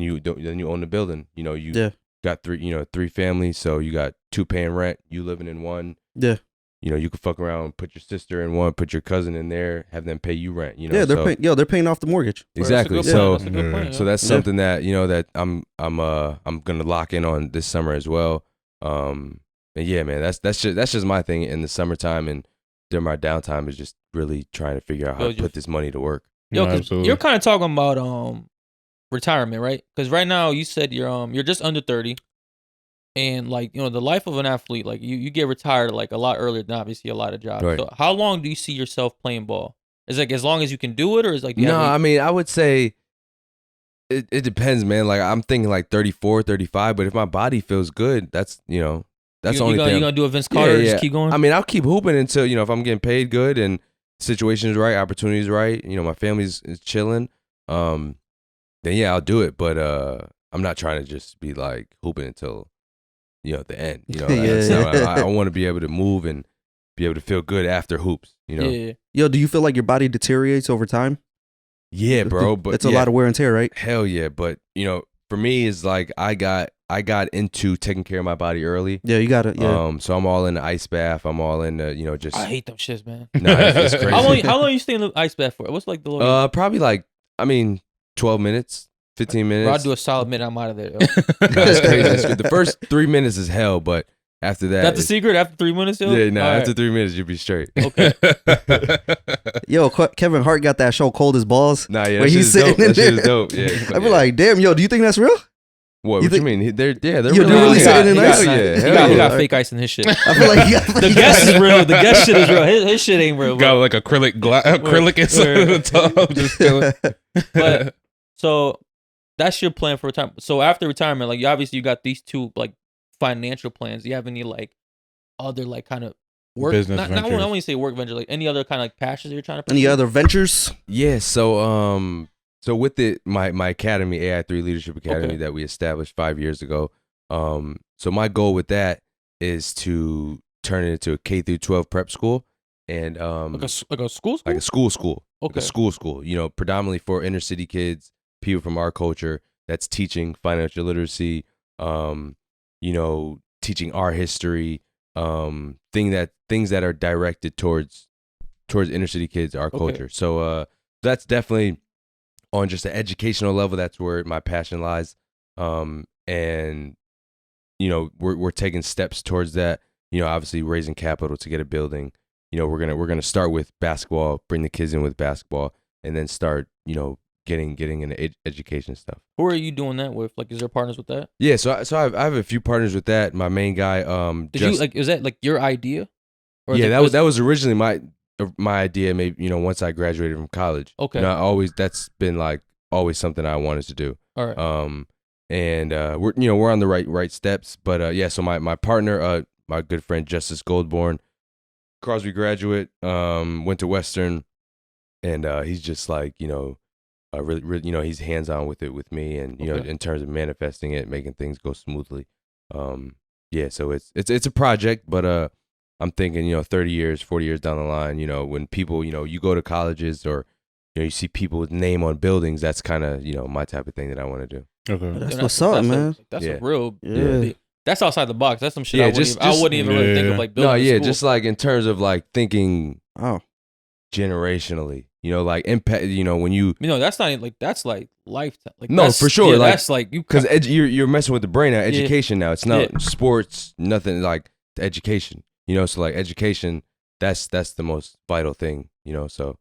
you own the building. You got 3 families. So you got 2 paying rent. You living in one. Yeah. You could fuck around, put your sister in one, put your cousin in there, have them pay you rent. They're paying off the mortgage. Exactly. So that's something that that I'm gonna lock in on this summer as well. And yeah, man, that's just my thing in the summertime and during my downtime is just really trying to figure out how to put this money to work. You're kind of talking about retirement, right? Because right now you said you're just under 30. And like, the life of an athlete, like you get retired like a lot earlier than obviously a lot of jobs. Right. So how long do you see yourself playing ball? Is it like as long as you can do it, or is like I mean, I would say it depends, man. Like I'm thinking like 34, 35, but if my body feels good, that's that's the only thing. You gonna do a Vince Carter? Just keep going. I mean, I'll keep hooping until if I'm getting paid good and situation is right, opportunity is right. My family's is chilling. Then I'll do it. But I'm not trying to just be like hooping until the end. I want to be able to move and be able to feel good after hoops. Yeah. Yo, do you feel like your body deteriorates over time? Yeah, bro. But it's a lot of wear and tear, right? Hell yeah. But for me, it's like I got into taking care of my body early. Yeah, you got it. Yeah. So I'm all in the ice bath. I'm all in the just. I hate them shits, man. No, it's crazy. How long you stay in the ice bath for? What's like the long? Probably like 12 minutes. 15 minutes. Bro, I'll do a solid minute. I'm out of there. That's crazy. The first 3 minutes is hell, but after that. That's the secret? After 3 minutes, yo? Yeah, after 3 minutes, you'll be straight. Okay. Yo, Kevin Hart got that show Cold as Balls. Nah, yeah. Where he's sitting in that shit is there. dope. Yeah. I'd be like, damn, yo, do you think that's real? What you mean? They're really sitting in ice? He got fake ice in his shit. I feel like the guest is real. The guest shit is real. His shit ain't real. Got like acrylic inside the tub. Just chilling. But, so... That's your plan for retirement. So after retirement, like obviously you got these 2 like financial plans. Do you have any like other like kind of work business ventures? I don't want to say work venture, like any other kind of like passions you're trying to pursue? Any other ventures? Yeah, so with my academy, AI3 Leadership Academy that we established 5 years ago. So my goal with that is to turn it into a K through 12 prep school and like a school? Like a school. Okay. Like a school, predominantly for inner city kids. People from our culture that's teaching financial literacy, teaching our history, things that are directed towards inner city kids, our culture. So that's definitely on just an educational level. That's where my passion lies, and we're taking steps towards that. obviously raising capital to get a building. We're gonna start with basketball, bring the kids in with basketball, and then start, getting into education stuff. Who are you doing that with? Like, is there partners with that? Yeah, so I have a few partners with that. My main guy, is that like your idea? Or yeah, that was originally my idea. Maybe once I graduated from college. Okay. That's been like always something I wanted to do. All right. And we're on the right steps. But so my partner, my good friend Justice Goldborn, Crosby graduate, went to Western, and he's just like really, he's hands on with it with me, and in terms of manifesting it, making things go smoothly. So it's a project, but I'm thinking 30 years, 40 years down the line, when people you go to colleges or you see people with name on buildings, that's kind of my type of thing that I want to do. Okay, that's what's up, man. That's a real big, that's outside the box. That's some shit I wouldn't even really think of, like building. No, yeah, just like in terms of like thinking generationally, like impact. When you that's not like, that's like lifetime. Like, no, for sure. Yeah, like, that's like because you're messing with the brain now. Education now. It's not sports. Nothing like education. So like education. That's the most vital thing. So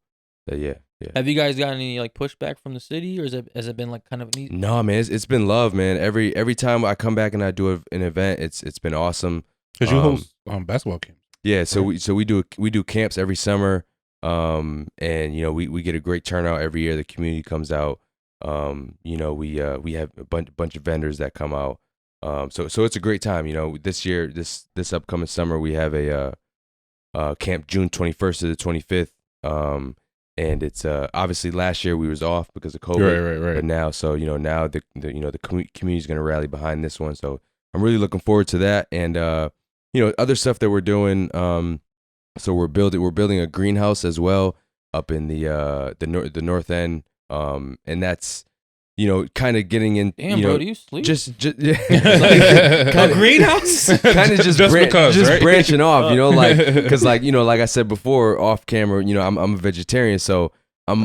yeah. Have you guys gotten any like pushback from the city, or has it been like kind of neat? No, man, it's been love, man. Every time I come back and I do an event, it's been awesome. Cause you host basketball camps. Yeah, so we do camps every summer, and we get a great turnout every year. The community comes out. We have a bunch of vendors that come out. So it's a great time. This year, this upcoming summer, we have a camp June 21st to the 25th. And it's obviously last year we was off because of COVID. Right. But now, now the community is going to rally behind this one. So I'm really looking forward to that. And other stuff that we're doing. So we're building a greenhouse as well up in the north end. And that's kind of getting in. Damn, bro, do you sleep? Just a greenhouse. Kind of just branching off, because like I said before off camera, I'm a vegetarian, so I'm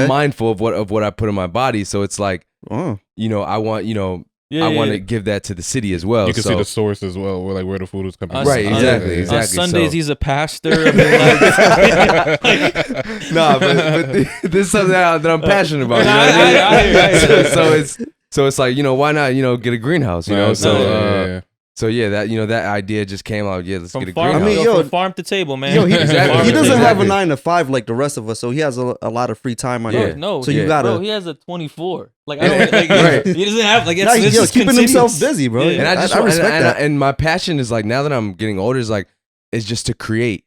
mindful of what I put in my body. So it's like, I want I want to give that to the city as well. You can see the source as well, where the food is coming from. Right, exactly. On Sundays, he's a pastor. But this is something that I'm passionate about. So it's like, why not, get a greenhouse, So that idea just came out. Yeah, let's get a greenhouse. From farm to table, man. He doesn't have a 9 to 5 like the rest of us, so he has a lot of free time on it. No, so you gotta. Bro, he has a 24. Like, I don't right. He doesn't have like. It's keeping himself busy, bro. Yeah. And I respect that. And my passion is like, now that I'm getting older, is just to create.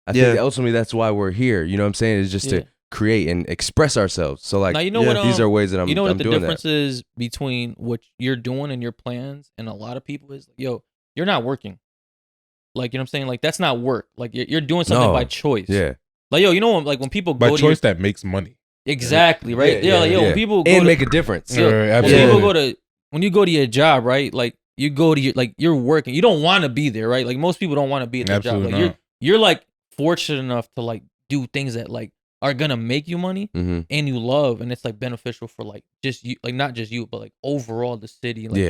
I think ultimately that's why we're here. You know what I'm saying? It's just to create and express ourselves. So like, now, these are ways that I'm. What the doing difference is between what you're doing and your plans and a lot of people is, you're not working. Like, you know what I'm saying? Like, that's not work. Like, you're doing something by choice. Yeah. Like, when people go by choice that makes money. Exactly, right? When people go and make a difference. When you go to your job, right? Like, you go to you're working. You don't want to be there, right? Like, most people don't want to be at their job. Like, you're like fortunate enough to like do things that like are gonna make you money and you love, and it's like beneficial for like just you, like not just you, but like overall the city. Like,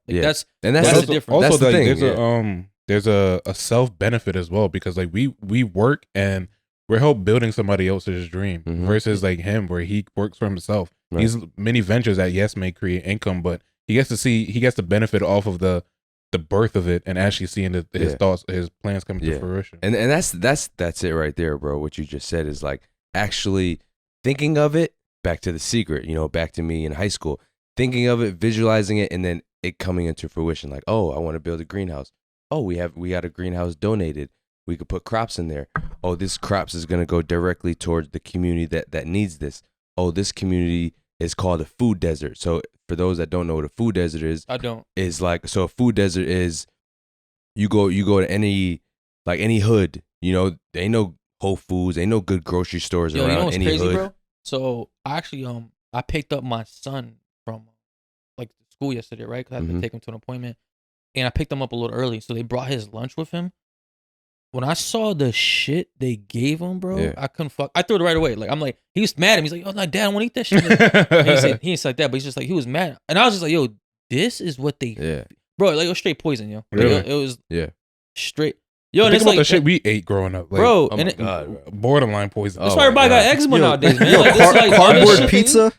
that's the difference. Also, that's the thing. There's a self benefit as well, because like we work and we're helping building somebody else's dream versus like him, where he works for himself. Right. These many ventures that may create income, but he gets to benefit off of the birth of it and actually seeing his thoughts, his plans coming to fruition. And that's it right there, bro. What you just said is like actually thinking of it. Back to The Secret, back to me in high school, thinking of it, visualizing it, and then it coming into fruition. Like, oh, I want to build a greenhouse. Oh, we got a greenhouse donated. We could put crops in there. Oh, this crops is going to go directly towards the community that needs this. Oh, this community is called a food desert. So for those that don't know what a food desert is, is like, so a food desert is you go to any hood, there ain't no Whole Foods, ain't no good grocery stores around any crazy, hood. Bro? So I actually I picked up my son from like school yesterday, right? Because I had to take him to an appointment, and I picked him up a little early. So they brought his lunch with him. When I saw the shit they gave him, bro, I couldn't fuck. I threw it right away. Like, I'm like, he was mad at me. He's like, "Oh, like, Dad, I want to eat that shit." He ain't like that, but he's just like, he was mad, and I was just like, "Yo, this is what they, bro, like, it was straight poison, yo. Like, really? It was straight. Yo, and think it's about like the shit we ate growing up, like, bro. Oh and my it, God, bro. borderline poison. that's why everybody got eczema nowadays, man. Yo, Like, this, like, cardboard shit, pizza.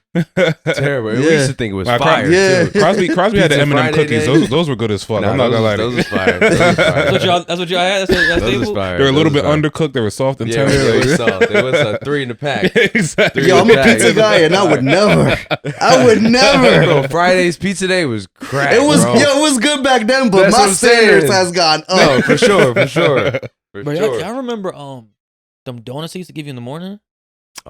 Terrible. We Yeah. used to think it was Nah, fire. Yeah. Too. Crosby had the Pizza M&M Friday cookies. day. Those were good as fuck. Nah, I'm not gonna lie. those was fire. Those was fire. That's what y'all had. That's Those was stable. fire. They were a little Those bit was fire. undercooked. They were soft and Yeah, tender. they like- was soft. It was 3 in the pack. exactly. Yo, I'm a Yeah. pizza guy, and I would never. Bro, Friday's pizza day was crack. It was bro. it was good back then, but That's what my I'm saying. standards has gone up. No, for sure. For Bro, sure. y'all remember them donuts they used to give you in the morning?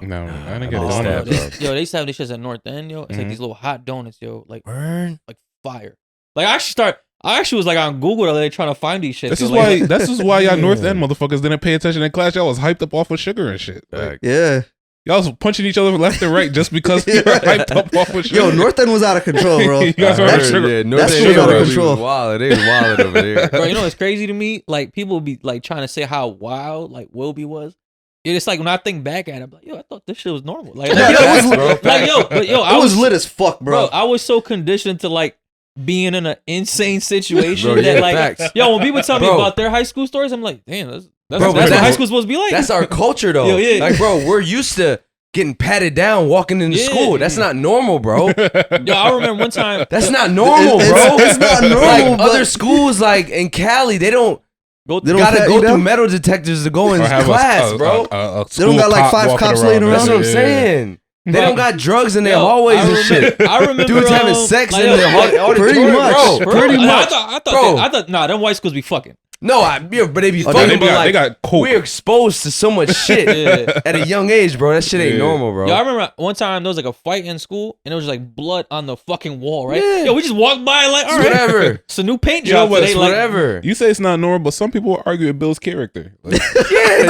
No, I didn't get Oh, donuts. snap, Yo, they used to have these shits at North End, yo. It's like Mhm. these little hot donuts, yo. Like Burn. fire. Like I actually was like on Google the other day trying to find these shit. This yo. is Like, why y'all North End motherfuckers didn't pay attention in class. Y'all was hyped up off of sugar and shit. Like, Yeah. y'all was punching each other left and right just because you were hyped up off of sugar. Yo, North End was out of control, bro. You guys were That on shit- sugar. Yeah, That shit North was out of End control. was wild. They was wild over there. bro, you know what's crazy to me? Like people be like trying to say how wild like Wnba was. It's like when I think back at it, I'm like, yo, I thought this shit was normal. Like, Yeah, that was- I It was lit as fuck, bro. I was so conditioned to like being in an insane situation Bro, that yeah, like, facts. yo, when people tell me Bro. about their high school stories, I'm like, damn, that's Bro, but what that's- high school's supposed to be like. That's our culture, though. Yo, yeah. Like, bro, we're used to getting patted down walking into Yeah. school. That's not normal, bro. Yo, I remember one time. That's not normal, It's- bro. it's not normal, Like but- other schools, like in Cali, they don't Go, They don't gotta pat go you through down? metal detectors to go in Or have class, bro. They don't got, like, school 5 cop cops walking laying around? That's what I'm Yeah. saying. They Bro. don't got drugs in their Yo, hallways I and remember- shit. I remember Dudes having sex like, in yo, their like, auditorium, pretty much. bro. bro, Pretty I much. Bro. nah, them white schools be fucking. No, but they be Oh, fucking. They but got, like, they got coke. we're exposed to so much shit Yeah. at a young age, bro. That shit ain't Yeah. normal, bro. Yo, I remember one time there was like a fight in school and there was like blood on the fucking wall, right? Yeah. Yo, we just walked by like, all right, Whatever. it's a new paint You know job what, today. it's Like, Whatever. You say it's not normal, but some people will argue it builds character. Like,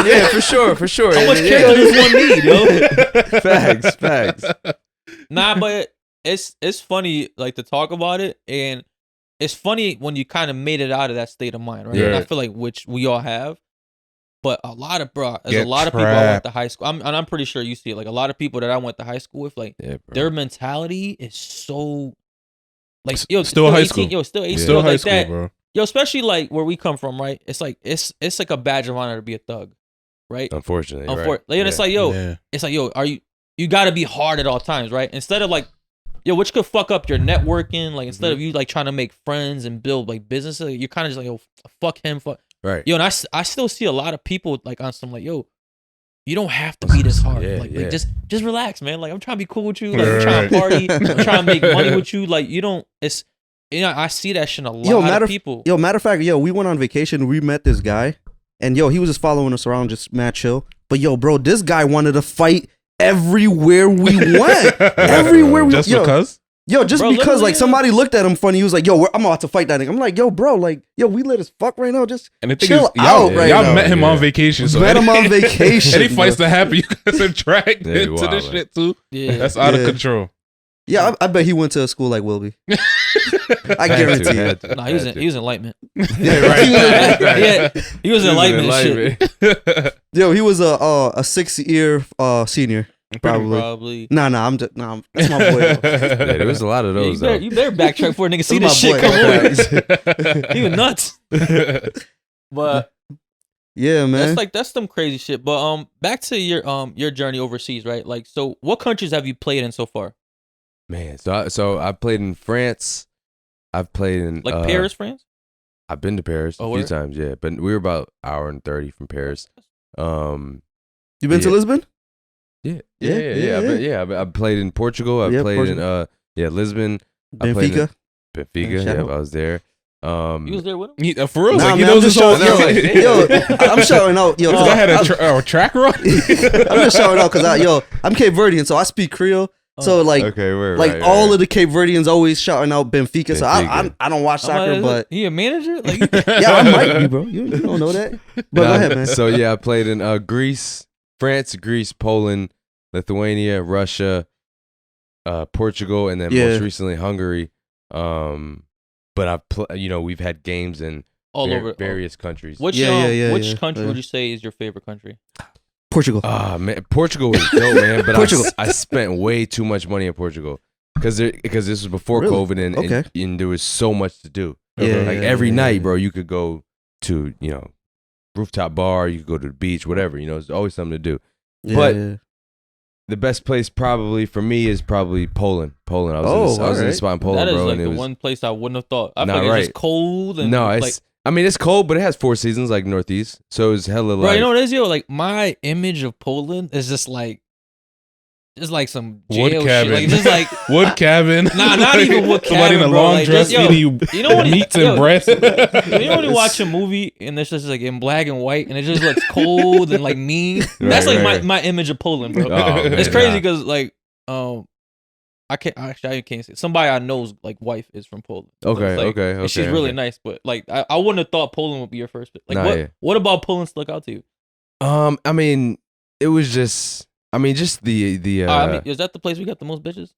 Yeah, for sure. how much Yeah. character does one need, yo? Facts. Nah, but it's funny like to talk about it, and it's funny when you kind of made it out of that state of mind, right? And I Yeah. feel like which we all have. But a lot of there's Get a lot of people I went trapped. to high school. I'm pretty sure you see it. Like a lot of people that I went to high school with, like Yeah, bro. their mentality is so like still high 18, school. Yo, still 18, still yo, high like school, that. bro. Yo, especially like where we come from, right? It's like it's like a badge of honor to be a thug, right? Unfortunately, And it's like, yo, Yeah. it's like, yo, you got to be hard at all times, right? Instead of like, yo, which could fuck up your networking. Like instead of you like trying to make friends and build like businesses, you're kind of just like, yo, fuck him, fuck. right. Yo, and I still see a lot of people like on some like, yo, you don't have to be this hard. Yeah, like yeah. just relax, man. Like I'm trying to be cool with you. Like I'm trying to party. I'm trying to make money with you. Like you don't. It's I see that shit in a lot of people. Matter of fact, we went on vacation. We met this guy, and he was just following us around, just mad chill. But bro, this guy wanted to fight everywhere we went. Everywhere we Just because? just Bro, because literally, like somebody looked at him funny. He was like, I'm about to fight that nigga. I'm like, bro, like, we lit as fuck right now. Just And the thing chill is, out y'all, right y'all now. met him Yeah. on vacation. So met him on vacation. Any fights bro. that happen, you guys are dragged Yeah, into wild, this man. shit too. Yeah. That's out of Yeah. control. Yeah, I bet he went to a school like Wilby. I Had guarantee to, you. had to, Nah, he was had in enlightenment. Yeah, right. Yeah, he was in enlightenment shit. He was a 6-year senior. Probably. Probably. Nah, that's my boy. Though. Yeah, there was a lot of Yeah, those. you better backtrack for a nigga see That's this my shit boy. come on. He was nuts. But Yeah, man. that's some crazy shit. But back to your journey overseas, right? Like, so what countries have you played in so far? Man, so I played in France. I've played in Like Paris, France? I've been to Paris Oh, a few word? times, yeah. But we were about an hour and 30 from Paris. You been to yeah. Lisbon? Yeah. I played in Portugal. I Yeah, played Portugal. in Lisbon. I played Benfica? Benfica. Yeah, Yeah, shout out. I was there. You was there with him? For real, Nah, like, he man, I'm knows just his whole. showing, I'm shouting out, This guy had a track run. I'm just shouting out because I'm Cape Verdean, so I speak Creole. So like, Okay, we're like all of the Cape Verdeans always shouting out Benfica. So Benfica. I don't watch soccer, but he a manager? Like, yeah, I might be, bro. You don't know that. But go ahead, man. So yeah, I played in Greece, France, Greece, Poland, Lithuania, Russia, Portugal, and then Yeah. most recently Hungary. But we've had games in all over various countries. Which Yeah, which yeah. country would you say is your favorite country? Portugal. Ah man, Portugal was dope, man. But Portugal. I spent way too much money in Portugal because this was before Really? COVID and, Okay. and there was so much to do. Yeah, like yeah, every yeah, night, yeah. bro, you could go to rooftop bar. You could go to the beach, whatever. You know, there's always something to do. But the best place probably for me is probably Poland. I was in a spot in Poland, that is bro. Like and the one place I wouldn't have thought. I Nah, feel like right. it's just cold. And No, like, it's. I mean, it's cold, but it has 4 seasons, like Northeast. So it's hella bro, like. you know what it is, yo? Like my image of Poland is just like some jail wood shit. cabin. Like just like wood cabin. Nah, not even wood cabin. Somebody in a bro. long Like, dress just, feeding you know when meats and breast. You know when you watch a movie and it's just like in black and white and it just looks cold and like mean. That's like my image of Poland, bro. It's crazy because like I can't say somebody I know's like wife is from Poland. Okay, like, okay. And she's really nice, but like I wouldn't have thought Poland would be your first pick. Like what about Poland stuck out to you? I mean, it was just. I mean, just the. Is that the place we got the most bitches?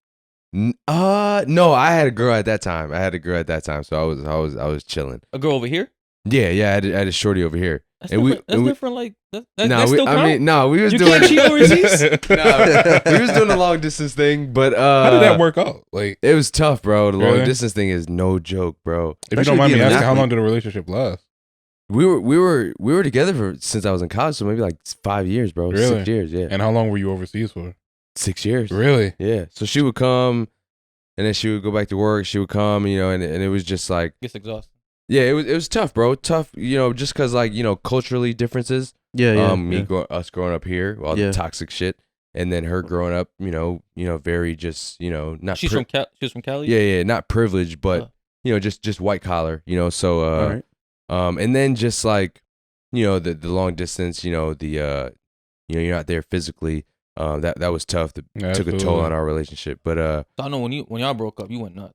No, I had a girl at that time. So I was chilling. A girl over here? Yeah, I had a shorty over here. That's different. Like that still count? We was you doing. Can't cheat overseas? We was doing a long distance thing, but how did that work out? Like it was tough, bro. The long distance thing is no joke, bro. If you don't mind me asking, how long did the relationship last? We were together since I was in college, so maybe like 5 years, bro. Really? 6 years, yeah. And how long were you overseas for? 6 years. Really? Yeah. So she would come, and then she would go back to work. She would come, you know, and it was just like it's exhausting. Yeah, it was tough, bro. Tough, you know, just because like you know culturally differences. Us growing up here, all the toxic shit, and then her growing up, you know, very just not. She was from Cali. Yeah, not privileged, but just white collar, So and then just like, the long distance, you're not there physically. That was tough. Took a toll on our relationship. But I know when y'all broke up, you went nuts.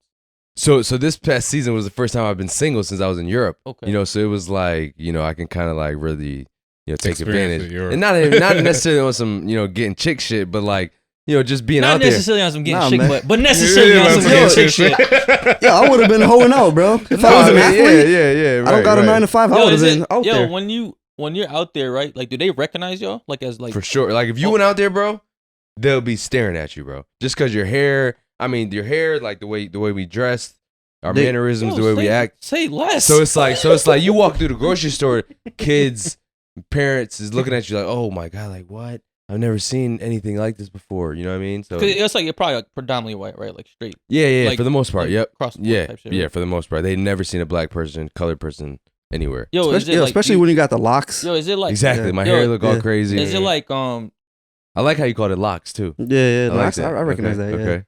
So this past season was the first time I've been single since I was in Europe. Okay. So it was like, I can kind of like really, take Experience advantage. And not necessarily on some, getting chick shit, but like, just being out there. Not necessarily on some getting chick, but necessarily on some getting chick shit. Yeah, I would have been hoeing out, bro. If I was an athlete, yeah. I don't got a 9 to 5. I would have been out there. When you're out there, right? Like, do they recognize y'all? Like as like for sure. Like if you went out there, bro, they'll be staring at you, bro. Just because your hair, like the way we dressed, our mannerisms, the way we act. Say less. So it's like you walk through the grocery store, kids, parents is looking at you like, oh my god, like what? I've never seen anything like this before. You know what I mean? So it's like you're probably like predominantly white, right? Like straight. Yeah, like, for the most part. like Yep. Across the board type shit, right? For the most part, they've never seen a black person, colored person anywhere. Especially when you got the locks. Yo, is it like exactly? My hair look all crazy. Is it like I like how you called it locks too. Yeah, locks. I recognize that. Okay.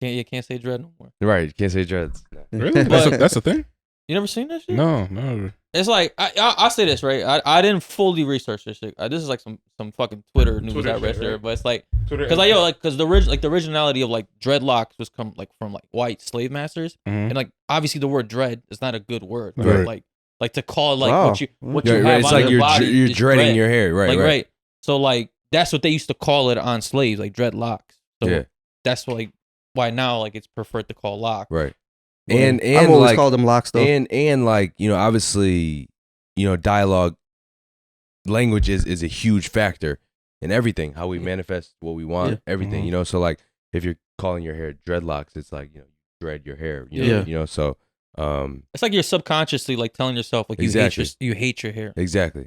You can't say dread no more. Right, you can't say dreads. Really? That's a thing? You never seen that shit? No. It's like I'll say this, right? I didn't fully research this shit. This is like some fucking Twitter news I read there, but it's like because the originality of like dreadlocks was come like from like white slave masters, and like obviously the word dread is not a good word, right? Like to call like what you have it's on like your body, you're dreading your hair, right? Like right. right. So like that's what they used to call it on slaves, like dreadlocks. So that's why now like it's preferred to call lock, right? But and I've always called them locks though. And like obviously dialogue, language is a huge factor in everything. How we manifest what we want, everything. Mm-hmm. So like if you're calling your hair dreadlocks, it's like you dread your hair. So it's like you're subconsciously like telling yourself like you hate your hair. Exactly.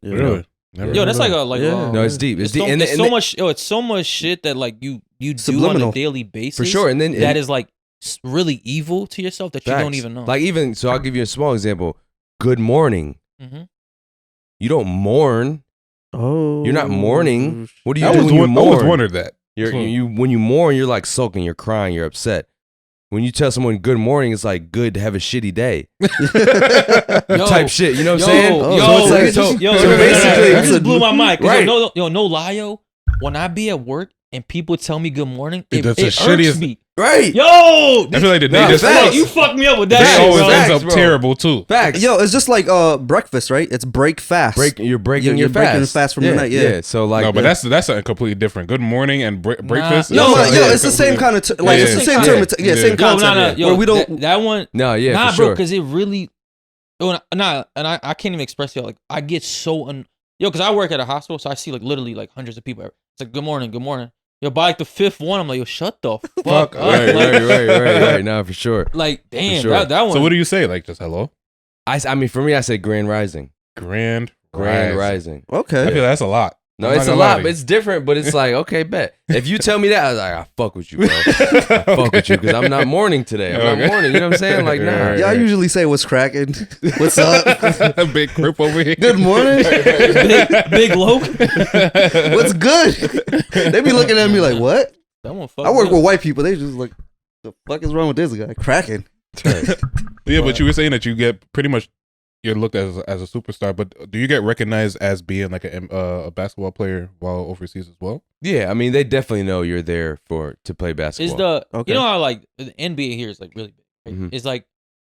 Really? Yo, that's like no, it's deep. It's deep. It's so much shit that like you do on a daily basis for sure. And then that is like really evil to yourself that you don't even know. Like even so, I'll give you a small example. Good morning. Mm-hmm. You don't mourn. Oh, you're not mourning. What do you do when you mourn? I always wondered that. When you mourn, you're like sulking, you're crying, you're upset. When you tell someone good morning, it's like good to have a shitty day. Type shit. You know what I'm saying? So basically, you just blew my mind. Right. No lie, yo. When I be at work and people tell me good morning, it irks me. Right. Yo. I feel like you fucked me up with that. They always ends up terrible too. Facts. Yo, it's just like breakfast, right? It's break fast. You're breaking your fast from the night. Yeah. So like no, but that's something completely different. Good morning and breakfast. It's the same kind of it's the same term. Same concept. Where we don't that one. No, yeah, nah, for bro, sure. because it really. And I can't even express it. Like I get so because I work at a hospital, so I see like literally like hundreds of people. It's like good morning. Yo, by like the fifth one, I'm like, yo, shut the fuck up. Right. No, for sure. Like, damn, sure. that one. So what do you say? Like just hello? I mean, for me, I say Grand Rising. Grand Grand Rising. Okay. I feel that's a lot. No, it's a lot, but it's different. But it's like, okay, bet. If you tell me that, I was like, I fuck with you, bro. I fuck with you because I'm not mourning today. I'm not mourning. You know what I'm saying? Like, nah. Yeah, I usually say, "What's cracking? What's up?" Big crip over here. Good morning. big Loke. What's good? They be looking at me like, "What?" I work with white people. They just like, "The fuck is wrong with this guy? Cracking." Yeah, but you were saying that you get pretty much you're looked at as a superstar, but do you get recognized as being like a basketball player while overseas as well? Yeah, I mean they definitely know you're there to play basketball. You know how like the NBA here is like really big. Right? Mm-hmm. It's like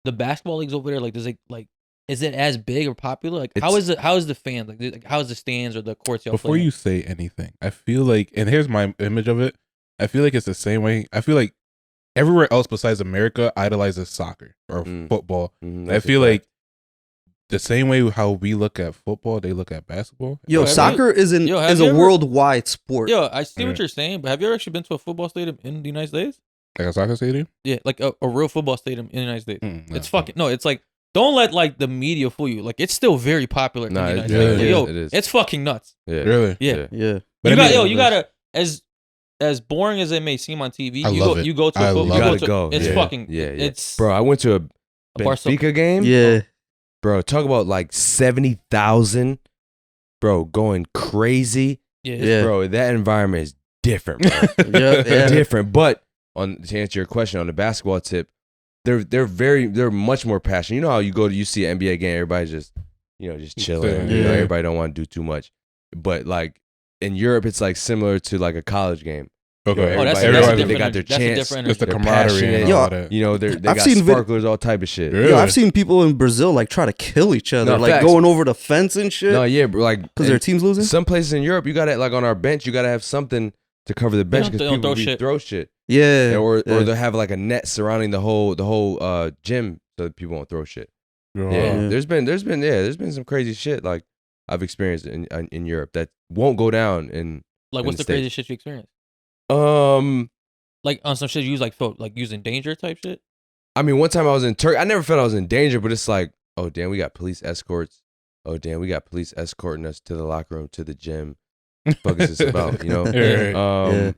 the basketball leagues over there. Like there's like is it as big or popular? Like how is the fans like how is the stands or the courts? Before you say anything, I feel like, and here's my image of it. I feel like it's the same way. I feel like everywhere else besides America idolizes soccer or football. I feel like the same way how we look at football, they look at basketball. Soccer is a worldwide sport. I see what you're saying, but have you ever actually been to a football stadium in the United States? Like a soccer stadium? Yeah, like a real football stadium in the United States. It's fucking it's like don't let like the media fool you. Like it's still very popular in the United States. Like, it is. It's fucking nuts. Yeah. Really? Yeah. But you gotta as boring as it may seem on TV, you go to a football. It's fucking it's bro. I went to a Benfica game. Yeah. Bro, talk about like 70,000, bro, going crazy. Yeah. Bro, that environment is different, bro. Different. But to answer your question on the basketball tip, they're much more passionate. You know how you see an NBA game, everybody's just chilling. You know, everybody don't want to do too much. But like in Europe, it's like similar to like a college game. Okay. They got their chance. It's the camaraderie and all that. You know, they got sparklers, all type of shit. Really? Yo, I've seen people in Brazil like try to kill each other, like facts. going over the fence and shit. No, yeah, bro, like because their team's losing. Some places in Europe, you gotta like on our bench, you gotta have something to cover the bench because people throw shit. Yeah, or they'll have like a net surrounding the whole gym so that people won't throw shit. Yeah, there's been some crazy shit like I've experienced in Europe that won't go down in. Like, what's the craziest shit you experienced? Like on some shit you use like using danger type shit. I mean, one time I was in Turkey. I never felt I was in danger, but it's like, oh damn, we got police escorts. Oh damn, we got police escorting us to the locker room, to the gym. What the fuck is this about? You know.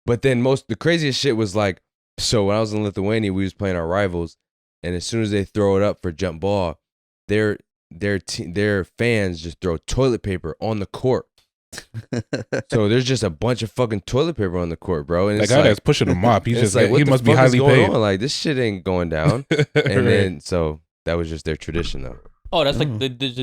But then the craziest shit was like, so when I was in Lithuania, we was playing our rivals, and as soon as they throw it up for jump ball, their fans just throw toilet paper on the court. So there's just a bunch of fucking toilet paper on the court, bro. And that guy that's pushing the mop, he's just like, he must be highly paid. Like, this shit ain't going down. And then so that was just their tradition, though. Oh, that's like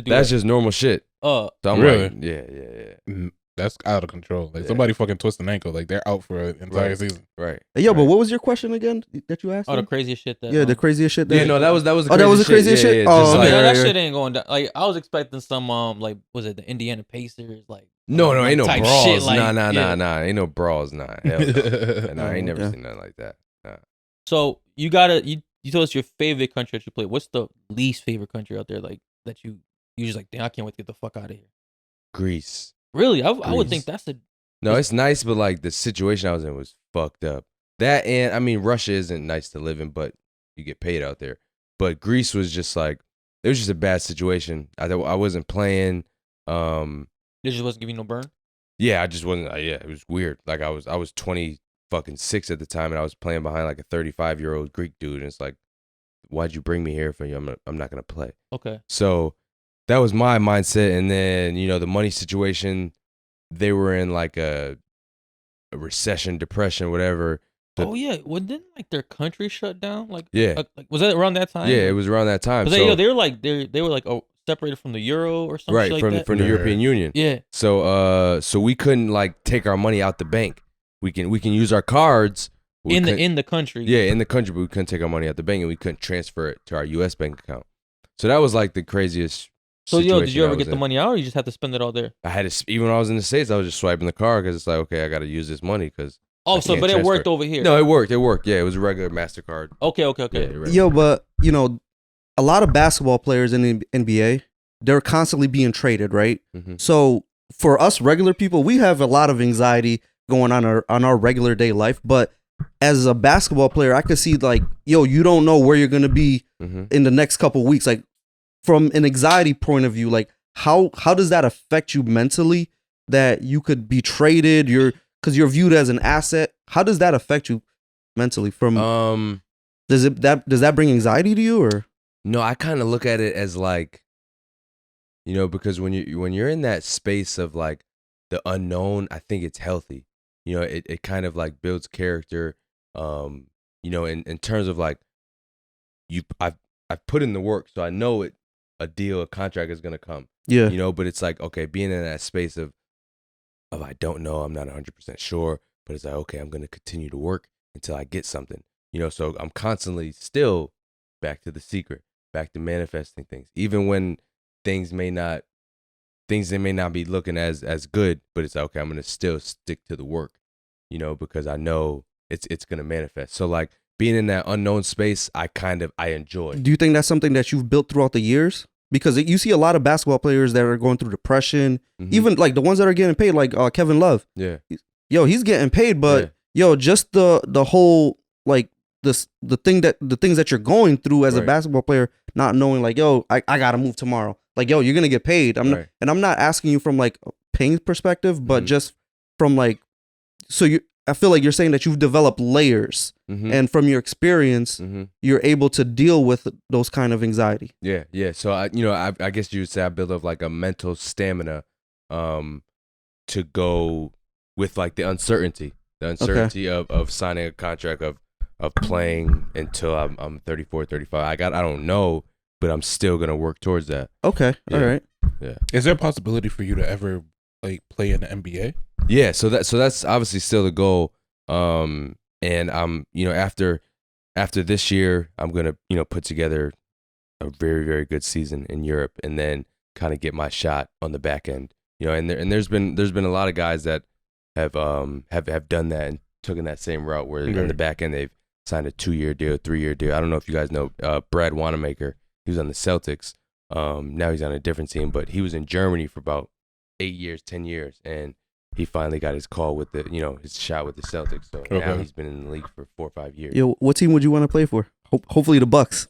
that's just normal shit. Oh, so I'm really? Like, yeah. That's out of control. Like somebody fucking twist an ankle, like they're out for an entire season. Right. Hey, yo, but what was your question again that you asked? Oh, the craziest shit. The craziest shit. Yeah, no, that was the craziest that was the craziest shit. Oh, that shit ain't going down. Like I was expecting some like was it the Indiana Pacers like. No, ain't no brawls. Shit, like, nah. Ain't no brawls. Nah, hell no. Nah, I ain't never seen nothing like that. Nah. So you told us your favorite country that you played. What's the least favorite country out there like that you just like? Damn, I can't wait to get the fuck out of here. Greece. Really? I would think that's a. No, it's nice, but like the situation I was in was fucked up. That and I mean Russia isn't nice to live in, but you get paid out there. But Greece was just like it was just a bad situation. I wasn't playing. It just wasn't giving no burn. Yeah, I just wasn't. Yeah, it was weird. Like I was 26 at the time, and I was playing behind like a 35-year-old Greek dude, and it's like, why'd you bring me here for you? I'm not gonna play. Okay. So that was my mindset, and then the money situation. They were in like a recession, depression, whatever. Oh yeah, well didn't like their country shut down? Like was that around that time? Yeah, it was around that time. So they were like separated from the euro or something. Right, like from the European Union. Yeah. So we couldn't like take our money out the bank. We can use our cards in the country. Yeah, in the country, but we couldn't take our money out the bank, and we couldn't transfer it to our U.S. bank account. So that was like the craziest. So did you ever get the money out, or you just had to spend it all there? I had to. Even when I was in the States, I was just swiping the card because it's like, okay, I got to use this money because. Oh, so but it worked over here. No, it worked. Yeah, it was a regular MasterCard. Okay. Yeah, yo, but a lot of basketball players in the NBA, they're constantly being traded, right? Mm-hmm. So for us regular people, we have a lot of anxiety going on our regular day life. But as a basketball player, I could see like, yo, you don't know where you're gonna be in the next couple weeks. Like from an anxiety point of view, like how does that affect you mentally? That you could be traded, because you're viewed as an asset. How does that affect you mentally? Does that bring anxiety to you, or? No, I kind of look at it as like, because when you're in that space of like the unknown, I think it's healthy. It kind of like builds character. In terms of like I've put in the work, so I know a contract is gonna come. Yeah. But it's like, okay, being in that space of I don't know, I'm not 100% sure, but it's like, okay, I'm gonna continue to work until I get something. So I'm constantly still back to the secret, back to manifesting things, even when things may not be looking as good, but it's like, okay, I'm gonna still stick to the work, because I know it's gonna manifest. So like being in that unknown space, I enjoy. Do you think that's something that you've built throughout the years? Because you see a lot of basketball players that are going through depression, even like the ones that are getting paid, like Kevin Love. Yeah. He's getting paid, but just the whole like the things that you're going through as a basketball player, not knowing like, I gotta move tomorrow. Like, you're gonna get paid. I'm not asking you from like a paying perspective, but just from like, I feel like you're saying that you've developed layers, and from your experience, you're able to deal with those kind of anxiety. Yeah. So I guess you would say I build up like a mental stamina, to go with like the uncertainty of signing a contract, of playing until I'm 34, 35. I don't know, but I'm still gonna work towards that. Okay, all right. Yeah. Is there a possibility for you to ever like play in the NBA? Yeah, so that's obviously still the goal. And I'm, after this year, I'm gonna, put together a very, very good season in Europe, and then kind of get my shot on the back end. And there's been a lot of guys that have done that and taken that same route, where on the back end they've signed a 2-year deal, 3-year deal. I don't know if you guys know Brad Wanamaker. He was on the Celtics. Now he's on a different team, but he was in Germany for about 8 years, 10 years, and he finally got his call with his shot with the Celtics. So now he's been in the league for 4 or 5 years. Yo, what team would you want to play for? Hopefully the Bucks.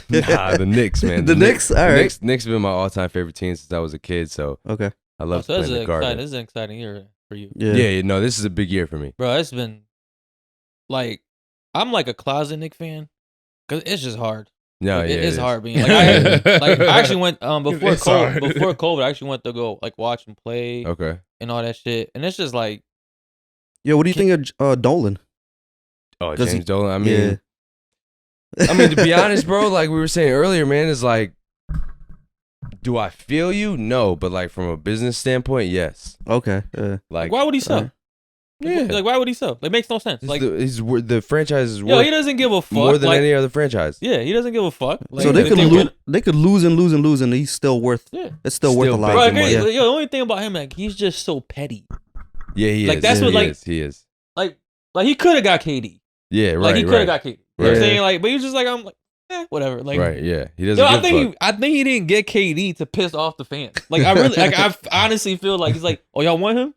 Nah, the Knicks, man. The Knicks? All right. Knicks have been my all-time favorite team since I was a kid, so okay. I love playing the Garden. This is an exciting year for you. Yeah, no, this is a big year for me. Bro, it's been, like, I'm like a closet Knicks fan, because it's just hard. No, like, yeah, it is hard being like I actually went before COVID. I actually went to go like watch them play, and all that shit. And it's just like, yo, what do you think of Dolan? Oh, James Dolan. I mean, to be honest, bro, like we were saying earlier, man, is like, do I feel you? No, but like from a business standpoint, yes. Okay. Like, why would he sell? Like, why would he sell? Like, makes no sense. Like, the franchise is worth he doesn't give a fuck more than any other franchise. Yeah, he doesn't give a fuck. Like, so they could lose and lose and lose, and he's still worth. Yeah. It's still worth a lot. Bro, the only thing about him, like, he's just so petty. Yeah, he is. Like, that's what, like, he is. Like he could have got KD. Yeah, right. Like, he could have got KD. You know what I'm Right. saying? Like, but he's just like, I'm like, whatever. Like, right, yeah. He doesn't. I think he didn't get KD to piss off the fans. Like, I honestly feel like he's like, oh, y'all want him?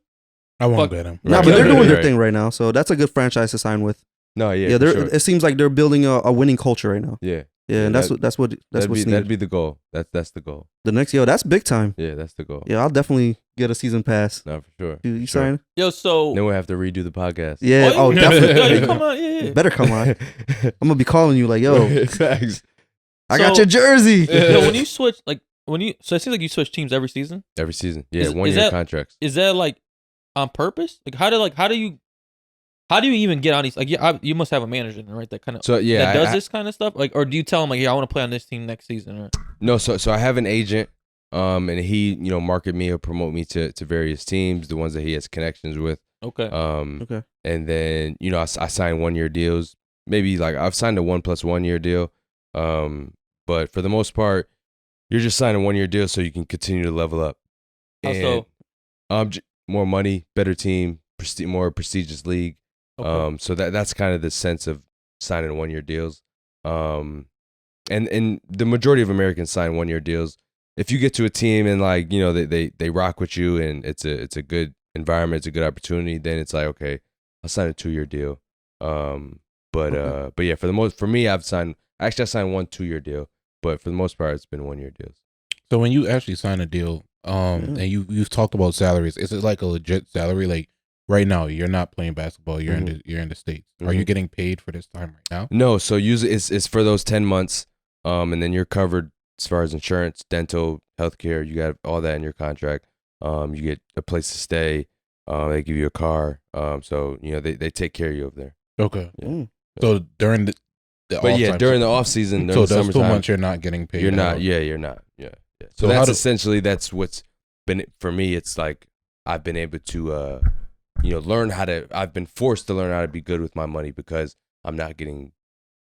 I won't get him. No, but they're doing their thing right now, so that's a good franchise to sign with. No, yeah. It seems like they're building a winning culture right now. Yeah. Yeah, and that's what's needed. That'd be the goal. That's the goal. The next, that's big time. Yeah, that's the goal. Yeah, I'll definitely get a season pass. No, for sure. You sign? Yo, so then we'll have to redo the podcast. Yeah. Oh, definitely. Yo, you come on. Yeah. Better come on. I'm gonna be calling you like, yo, Thanks. I got your jersey. Yo, when you switch, so it seems like you switch teams every season. Every season, yeah, 1-year contracts. Is that like on purpose? Like, how do you even get on these? Like, you must have a manager, right? That kind of that does this kind of stuff. Like, or do you tell him like, yeah, I want to play on this team next season? Or no, so I have an agent, and he market me or promote me to various teams, the ones that he has connections with. Okay. Okay. And then I sign 1-year deals. Maybe like I've signed a 1 + 1 year deal. But for the most part, you're just signing 1-year deals so you can continue to level up. How so? More money, better team, more prestigious league. Okay. So that's kind of the sense of signing 1-year deals. And the majority of Americans sign 1-year deals. If you get to a team and like they rock with you and it's a good environment, it's a good opportunity, then it's like, okay, I'll sign a 2-year deal. But yeah, for me, I signed 1 2-year deal, but for the most part, it's been 1-year deals. So when you actually sign a deal, and you've talked about salaries, is it like a legit salary? Like right now, you're not playing basketball. You're in the States. Are you getting paid for this time right now? No. So usually it's for those 10 months, and then you're covered as far as insurance, dental, healthcare. You got all that in your contract. You get a place to stay. They give you a car. So they take care of you over there. Okay. Yeah. So during the during the off season, during so the those summertime, 2 months you're not getting paid. You're not. Yeah, you're not. Yeah. So that's what's been for me. It's like I've been able to learn how to. I've been forced to learn how to be good with my money because I'm not getting.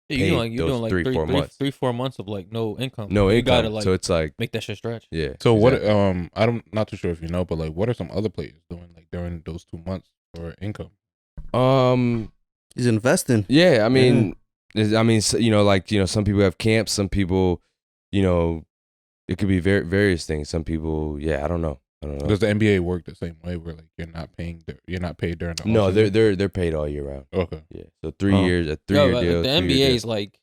You're doing like 3-4 months. 3-4 months of like no income. No you income. Gotta, so it's like make that shit stretch. Yeah. So what? I'm not too sure if you know, but like, what are some other players doing like during those 2 months for income? He's investing. Yeah, I mean, some people have camps. Some people, it could be various things. Some people, I don't know. Does the NBA work the same way where like you're not paid during the No, they're paid all year round. Okay. Yeah. So 3 years, a 3 year deal. The NBA is like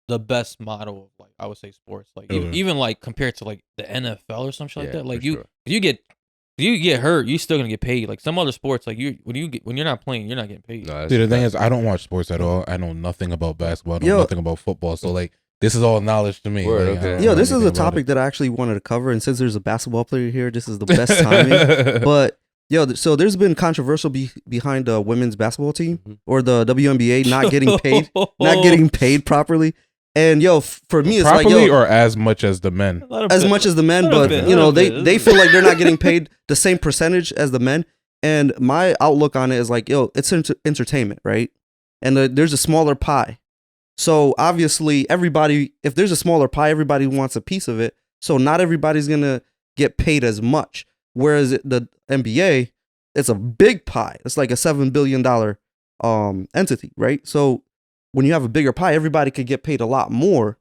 the best model of like I would say sports. Like even like compared to like the NFL or some shit like that. Like you get hurt, you still gonna get paid. Like some other sports, like when you're not playing, you're not getting paid. No, see, the thing is, I don't watch sports at all. I know nothing about basketball. I know nothing about football. So like, this is all knowledge to me. This is a topic that I actually wanted to cover, and since there's a basketball player here, this is the best timing. But so there's been controversial behind the women's basketball team or the WNBA not getting paid properly. And for me, it's properly like or as much as the men, much as the men, but they feel like they're not getting paid the same percentage as the men. And my outlook on it is like, it's entertainment, right? And there's a smaller pie. So obviously, if there's a smaller pie, everybody wants a piece of it. So not everybody's gonna get paid as much. Whereas the NBA, it's a big pie. It's like a $7 billion entity, right? So when you have a bigger pie, everybody could get paid a lot more.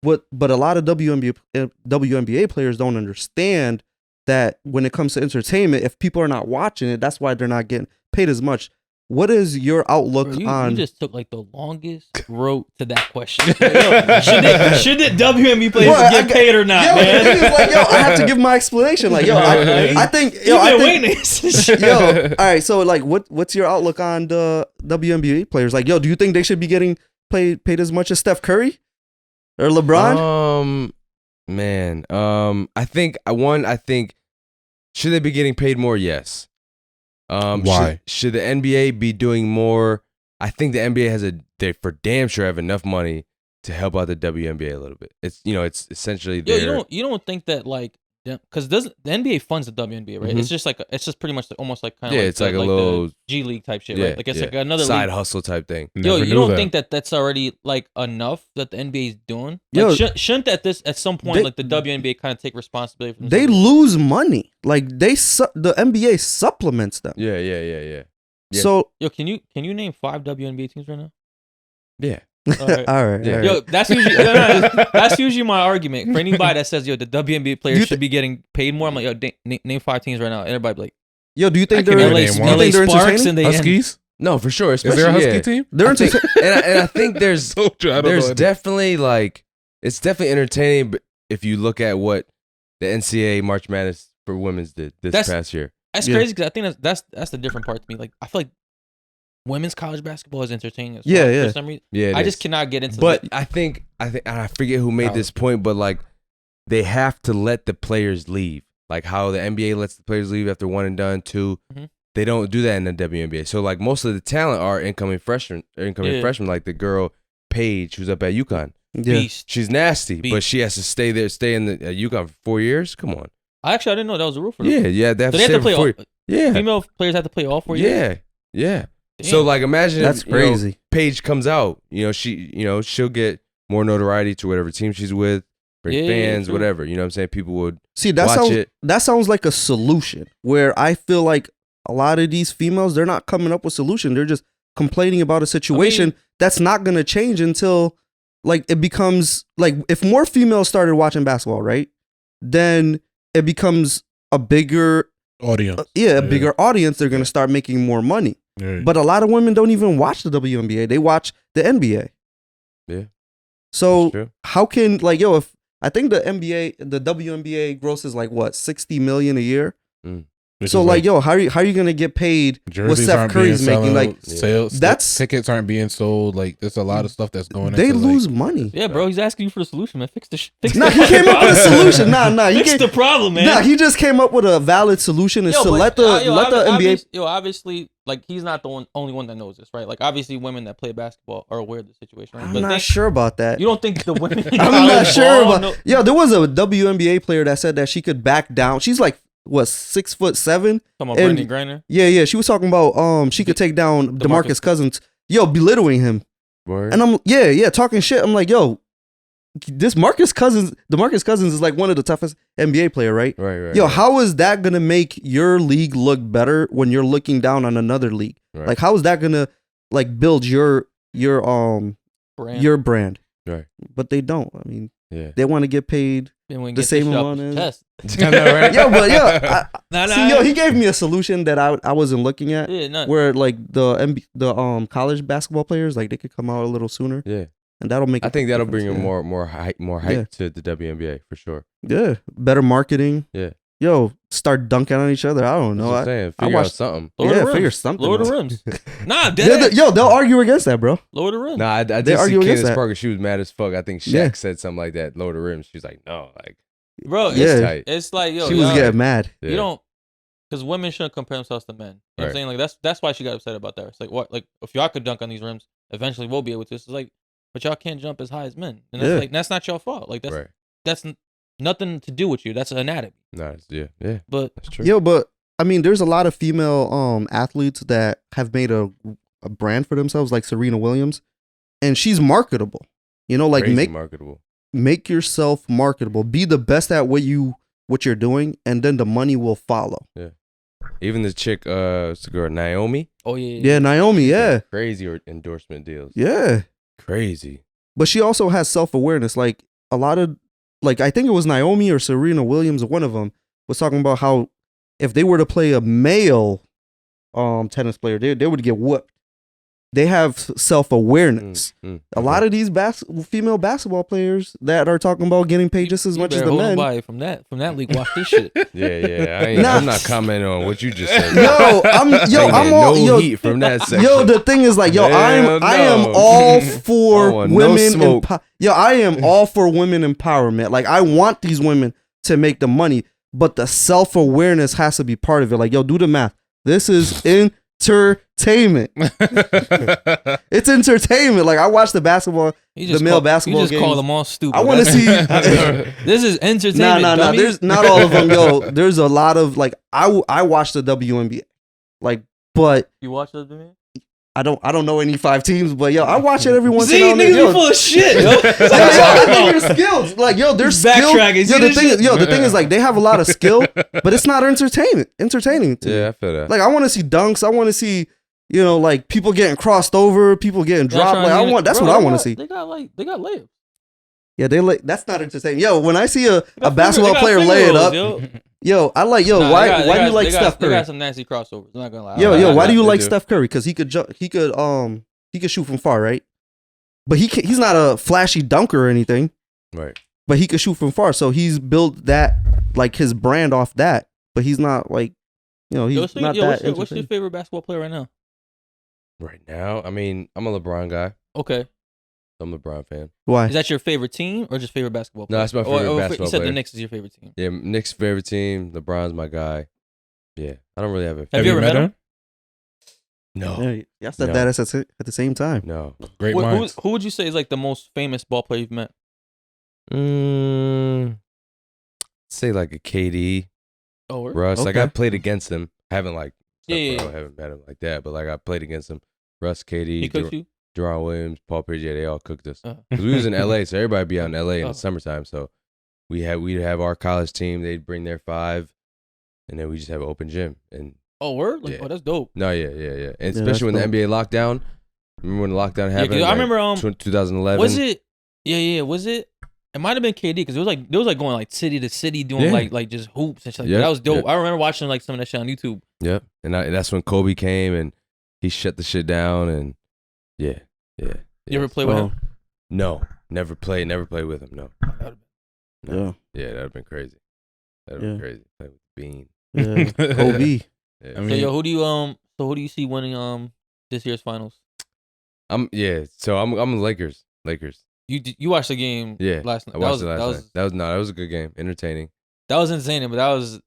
But a lot of WNBA players don't understand that when it comes to entertainment, if people are not watching it, that's why they're not getting paid as much. What is your outlook on? You just took like the longest road to that question. Should the WNBA players get paid or not, man? I have to give my explanation. Like, I think, all right. So, like, what's your outlook on the WNBA players? Like, do you think they should be getting paid as much as Steph Curry or LeBron? I think should they be getting paid more? Yes. Why should the NBA be doing more? I think the NBA they for damn sure have enough money to help out the WNBA a little bit. It's it's essentially you don't think that like because the NBA funds the WNBA, right? Mm-hmm. It's just pretty much almost like kind of it's like a little G League type shit, right? Like it's like another side league. hustle type thing. You don't think that's already like enough that the NBA is doing? Like, shouldn't at some point like the WNBA kind of take responsibility? For they lose money. Like the NBA supplements them. Yeah. So can you name 5 WNBA teams right now? Yeah. All right. Yo, that's usually my argument for anybody that says the WNBA players should be getting paid more. I'm like, name 5 teams right now. Everybody be like, do you think they're Sparks and Huskies? No, for sure. Is there a Husky team? They're and I think there's definitely like it's definitely entertaining. But if you look at what the NCAA March Madness for women's did this past year, that's crazy because I think that's the different part to me. Like I feel like women's college basketball is entertaining. For some reason, I just cannot get into. But I think I forget who made this point, but like they have to let the players leave. Like how the NBA lets the players leave after 1 and done, 2. Mm-hmm. They don't do that in the WNBA. So like most of the talent are incoming freshmen. Like the girl Paige who's up at UConn. Beast. She's nasty, but she has to stay in the UConn for 4 years. Come on. I didn't know that was a rule for them. Yeah. They have to play. Female players have to play all 4 years. Yeah. Damn. So like imagine that's crazy. Paige comes out, she'll get more notoriety to whatever team she's with, bring fans, whatever. You know what I'm saying? People would watch it. That sounds like a solution where I feel like a lot of these females, they're not coming up with a solution. They're just complaining about a situation that's not going to change until like it becomes like if more females started watching basketball, right? Then it becomes a bigger audience. A bigger audience. They're going to start making more money. Yeah. But a lot of women don't even watch the WNBA. They watch the NBA. Yeah. So how can if I think the WNBA grosses like what, 60 million a year. So like, yo, how are you gonna get paid what Steph Curry's making? Like sales, tickets aren't being sold. Like there's a lot of stuff that's going. They into, lose like, money. Yeah, bro. He's asking you for the solution, man. Fix the. Nah, he came up with a solution. Nah. Fix the problem, man. Nah, he just came up with a valid solution. Is to let the NBA. Obviously, like he's not the only one that knows this, right? Like obviously, women that play basketball are aware of the situation. Right? I'm not sure about that. You don't think the women? I'm not sure about. Yo, there was a WNBA player that said that she could back down. She's like, what, 6'7"? Talking about Brittany Griner? Yeah. She was talking about she could take down DeMarcus Cousins. Yo, belittling him. Word. And I'm talking shit. I'm like, yo, DeMarcus Cousins is like one of the toughest NBA player, right? Right. Yo, how is that gonna make your league look better when you're looking down on another league? Right. Like, how is that gonna like build your brand? Right. But they don't. I mean, yeah, they want to get paid the same amount as. Right? Yo, but yo, he gave me a solution that I wasn't looking at. Yeah, where like the college basketball players, like they could come out a little sooner. Yeah, and that'll make. I think that'll bring more hype to the WNBA for sure. Yeah, better marketing. Yeah. Yo, start dunking on each other. I don't know. Figure out something. Figure something. Lower the rims. Nah, they'll argue against that, bro. Lower the rims. Nah, I did see Candace Parker. She was mad as fuck. I think Shaq said something like that. Lower the rims. She's like, no, like, bro, it's tight. It's like, yo, she was getting mad. Yeah. You don't, because women shouldn't compare themselves to men. You know what I'm saying? Like that's why she got upset about that. It's like, what? Like if y'all could dunk on these rims, eventually we'll be able to. It's like, but y'all can't jump as high as men, and that's like that's not your fault. Like that's nothing to do with you. That's anatomy. Nice. Yeah. But that's true. Yo, but I mean, there's a lot of female athletes that have made a brand for themselves, like Serena Williams, and she's marketable. You know, like make yourself marketable. Be the best at what you're doing, and then the money will follow. Yeah. Even the chick, it's the girl Naomi. Oh yeah. Yeah, Naomi. Yeah. Crazy endorsement deals. Yeah. Crazy. But she also has self-awareness. Like a lot of, like I think it was Naomi or Serena Williams, one of them was talking about how if they were to play a male tennis player, they would get whooped. They have self-awareness. A lot of these female basketball players that are talking about getting paid just as much as the men. From that league, watch this shit. Yeah. I'm not commenting on what you just said. I'm all heat from that section. Yo, the thing is like, I am all for women. I am all for women empowerment. Like I want these women to make the money, but the self-awareness has to be part of it. Like, yo, do the math. This is entertainment. It's entertainment. Like I watch the male basketball games. You just call them all stupid. I want to see. This is entertainment. Nah. There's not all of them. Yo, there's a lot of like I watch the WNBA. Like, but you watch the WNBA? I don't know any 5 teams, but yo, I watch it every once in a while. See, niggas be full of shit, yo. I think their skills. Like, yo, their skills. The thing is like they have a lot of skill, but it's not entertaining to me. I feel that. Like I want to see dunks. I want to see, like people getting crossed over, people getting dropped. Like that's what I want to see. They got layups. Yeah, that's not entertaining. Yo, when I see a basketball player lay it up, why do you like Steph Curry? They got some nasty crossovers. I'm not gonna lie. Why do you like Steph Curry? Because he could shoot from far, right? But he's not a flashy dunker or anything, right? But he could shoot from far, so he's built that like his brand off that. But he's not like, he's not that. What's your favorite basketball player right now? Right now, I mean, I'm a LeBron guy. Okay. I'm a LeBron fan. Why? Is that your favorite team or just favorite basketball player? No, that's my favorite basketball player. You said the Knicks is your favorite team. Yeah, Knicks' favorite team. LeBron's my guy. Yeah, I don't really have a. Have you ever met him? No. Yeah, y'all said that at the same time. No. Great minds. Who would you say is like the most famous ball player you've met? Say like a KD. Oh, Russ. Okay. Like I played against him. I haven't like. I Yeah. haven't met him like that, but like I played against him. Russ, KD. He cooked you? Deron Williams, Paul Pierce, they all cooked us. Because we was in LA, so everybody be out in LA in the summertime. So we'd have our college team. They'd bring their 5, and then we just have an open gym. And word? Like, that's dope. No, yeah. And especially when the NBA lockdown. Remember when the lockdown happened? I remember 2011. Was it? Yeah. Was it? It might have been KD because it was like going like city to city doing like just hoops and shit. That was dope. I remember watching like some of that shit on YouTube. Yep. And that's when Kobe came and he shut the shit down and. Yeah. You ever play with him? No, never played with him. No. Yeah. Yeah, that'd have been crazy. That'd have been crazy. Playing with Bean. Yeah. Kobe. Yeah. I mean, so who do you see winning this year's finals? So I'm Lakers. You watched the game last night. I watched it last night. That was a good game. Entertaining. That was insane, but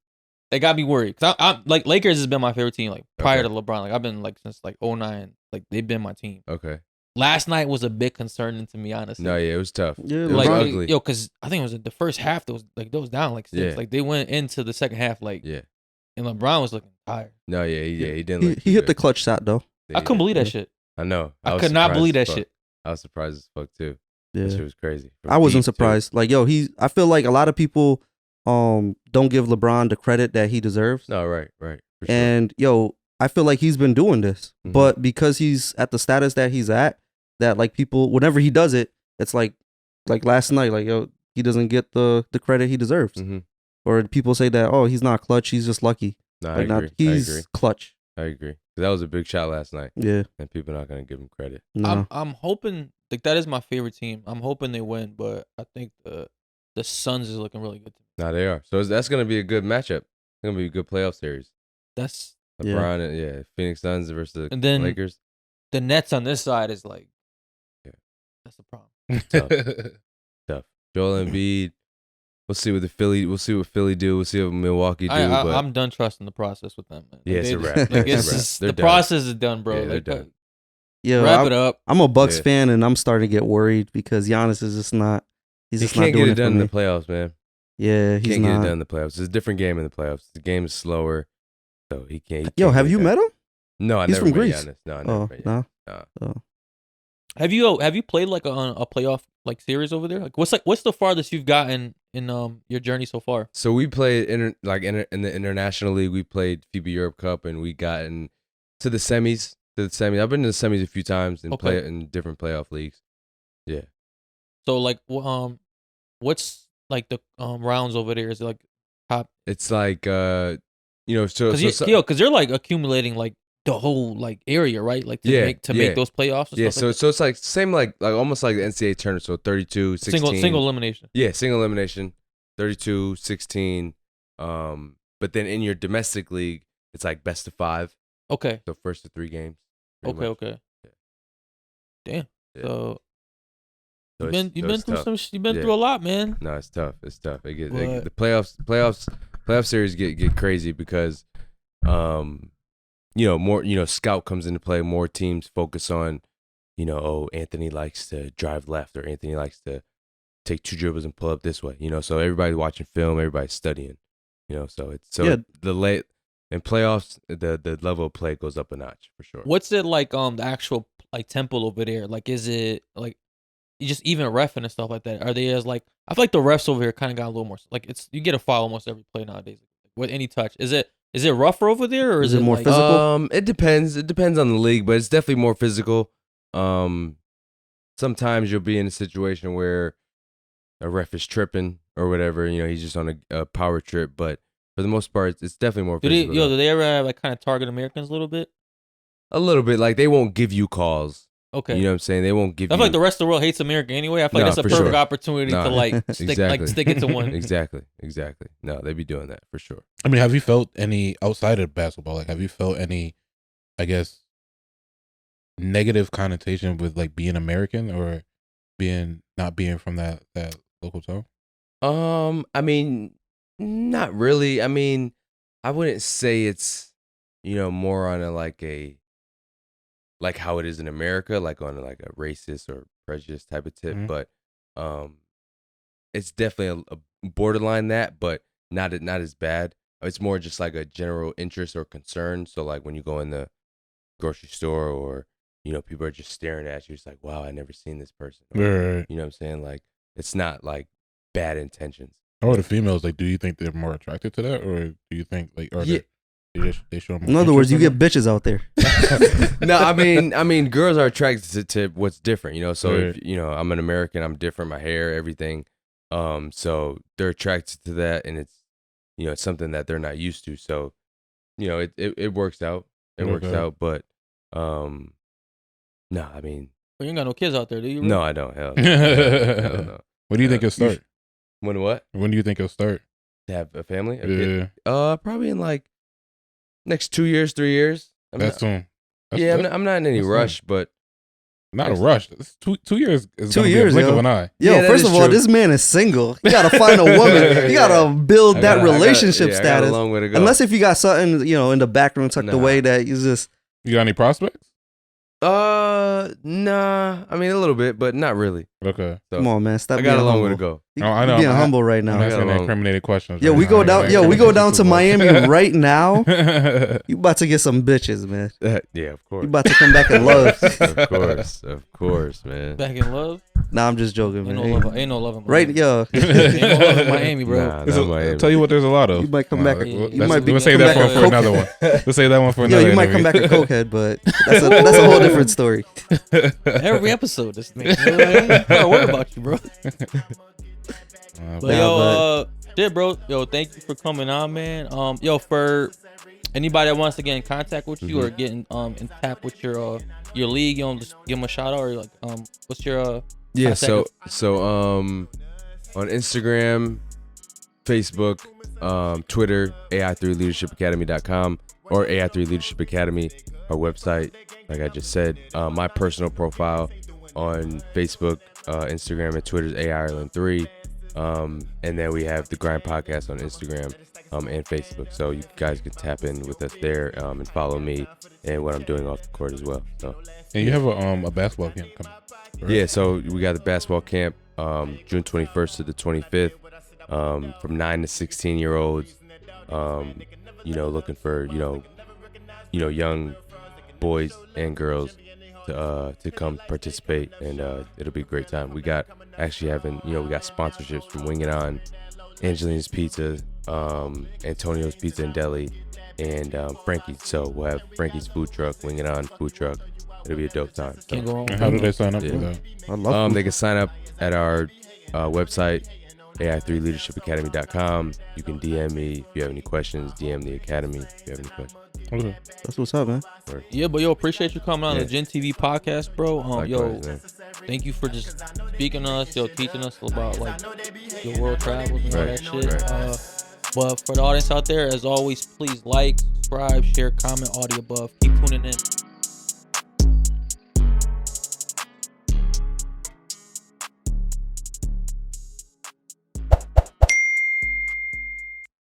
it got me worried. Cause I'm like Lakers has been my favorite team like prior to LeBron. Like I've been like since like 2009. Like they've been my team. Okay. Last night was a bit concerning to me, honestly. No, yeah, it was tough. Yeah, it was ugly. Cause I think it was the first half that was down like 6. Like they went into the second half like and LeBron was looking tired. No, he didn't. He hit the clutch shot though. I couldn't believe that shit. I know. I could not believe that shit. I was surprised as fuck too. Yeah, that shit was crazy. I wasn't surprised. Too. Like I feel like a lot of people don't give LeBron the credit that he deserves. No, right. For sure. And I feel like he's been doing this, but because he's at the status that he's at, that like people, whenever he does it, it's like last night, like he doesn't get the credit he deserves. Or people say that he's not clutch, he's just lucky. No, I agree. He's clutch. I agree. That was a big shot last night. Yeah, and people are not gonna give him credit. No. I'm hoping like that is my favorite team. I'm hoping they win, but I think the Suns is looking really good to me. No, they are. So that's gonna be a good matchup. It's gonna be a good playoff series. That's LeBron and Phoenix Suns versus and then Lakers. The Nets on this side is like, that's the problem. Tough. Joel Embiid. We'll see what Philly do. We'll see what Milwaukee do. But I'm done trusting the process with them, man. Yeah, it's a wrap. Like, the process is done, bro. Yeah, they're done. Wrap it up. I'm a Bucks fan, and I'm starting to get worried because Giannis is just not. He's just not doing it. He can't get it done in the playoffs, man. Yeah, he can't get it done in the playoffs. It's a different game in the playoffs. The game is slower, so he can't. Have you met him? No, I He's never from met Greece. Giannis. No, I never met Giannis. No. Have you played like a playoff like series over there? Like what's the farthest you've gotten in your journey so far? So we played in the international league. We played FIBA Europe Cup, and we gotten to the semis. I've been to the semis a few times and play in different playoff leagues. Yeah. So like what's like the rounds over there? Is it like top? It's like so because they're like accumulating like the whole like area, right? Like to make those playoffs. And stuff so it's like same like almost like the NCAA tournament. So 32, 16. Single elimination. Yeah, single elimination. 32, 16. But then in your domestic league, it's like best of 5. Okay. So first of 3 games. Okay. Yeah. Damn. Yeah. So you've been through a lot, man. No, it's tough. The playoff series get crazy because more scout comes into play, more teams focus on Anthony likes to drive left, or Anthony likes to take 2 dribbles and pull up this way, so everybody's watching film, everybody's studying, the late in playoffs, the level of play goes up a notch for sure. What's it like the actual like temple over there? Like is it like you just even reffing and stuff like that? Are they as like I feel like the refs over here kind of got a little more like you get a foul almost every play nowadays with any touch. Is it rougher over there, or is it more like, physical? It depends. It depends on the league, but it's definitely more physical. Sometimes you'll be in a situation where a ref is tripping or whatever. He's just on a power trip, but for the most part, it's definitely more physical. Do they ever like kind of target Americans a little bit? A little bit. Like they won't give you calls. Okay. You know what I'm saying? They won't give you. I feel like the rest of the world hates America anyway. I feel like that's a perfect opportunity to like stick it to one. Exactly. No, they be doing that for sure. I mean, have you felt any outside of basketball? Like, have you felt any, I guess, negative connotation with like being American or not being from that local town? I mean, not really. I mean, I wouldn't say it's more on like how it is in America, like on like a racist or prejudice type of tip, but it's definitely a borderline that, but not as bad. It's more just like a general interest or concern. So like when you go in the grocery store or people are just staring at you, it's like, wow, I never seen this person. Right. You know what I'm saying? Like it's not like bad intentions. How are the females? Like, do you think they're more attracted to that, or do you think like they show more? In other words, you get bitches out there. No, I mean, girls are attracted to what's different, So right. if I'm an American, I'm different, my hair, everything. So they're attracted to that, and it's it's something that they're not used to. So it works out. It works out, but no, I mean, you ain't got no kids out there, do you? No, I don't. Hell, no. What do you think it'll start? When what? When do you think you'll start? To have a family? Yeah. Probably in like next 2 years, 3 years. That's soon. I'm not in any rush, but not a rush. It's 2 years is 2 gonna years, be a blink yo. of an eye. Yo, first of all, this man is single. You gotta find a woman. You gotta build that relationship status. I got a long way to go. Unless if you got something, in the background tucked away that you just. You got any prospects? Nah. I mean, a little bit, but not really. Okay. So, come on, man. Stop. I got a long way to go. I know. Being humble right now. I'm asking incriminated questions. Yo, we go down. Yo, we go down to Miami right now. You about to get some bitches, man. Yeah, of course. You about to come back in love. Of course, man. Back in love? Nah, I'm just joking, man. Ain't no love in Miami. Right, yo. Ain't no love in Miami, bro. Nah, not Miami. I'll tell you what, there's a lot of. You might come back. We'll save that one for another one. We'll save that one for another. Yo, you might come back a cokehead, but that's a whole different story. Every episode, this thing. I don't worry about you, bro. But bro. Yo, thank you for coming on, man. For anybody that wants to get in contact with you or get in tap with your league, just give them a shout out or like what's your so on Instagram, Facebook, Twitter, AI3leadershipacademy.com or AI3 Leadership Academy, our website. Like I just said, my personal profile on Facebook, Instagram, and Twitter is AIreland3. And then we have the Grind Podcast on Instagram and Facebook. So you guys can tap in with us there and follow me and what I'm doing off the court as well. So. And you have a basketball camp coming. Right? Yeah, so we got the basketball camp June 21st to the 25th from 9 to 16-year-olds, looking for, young boys and girls to come participate, and it'll be a great time. We got we got sponsorships from Wing It On, Angelina's Pizza, Antonio's Pizza and Deli, and Frankie's. So we'll have Frankie's food truck, Wing It On food truck. It'll be a dope time. So. Can't go wrong. How do they sign up for that? I love they can sign up at our website, AI3leadershipacademy.com. You can DM me if you have any questions. DM the academy if you have any questions. Okay. That's what's up, man. Yeah, but appreciate you coming on the GinTV podcast, bro. Likewise, man. Thank you for just speaking to us, teaching us about like your world travels and all that shit. Right. But for the audience out there, as always, please like, subscribe, share, comment, all the above. Keep tuning in.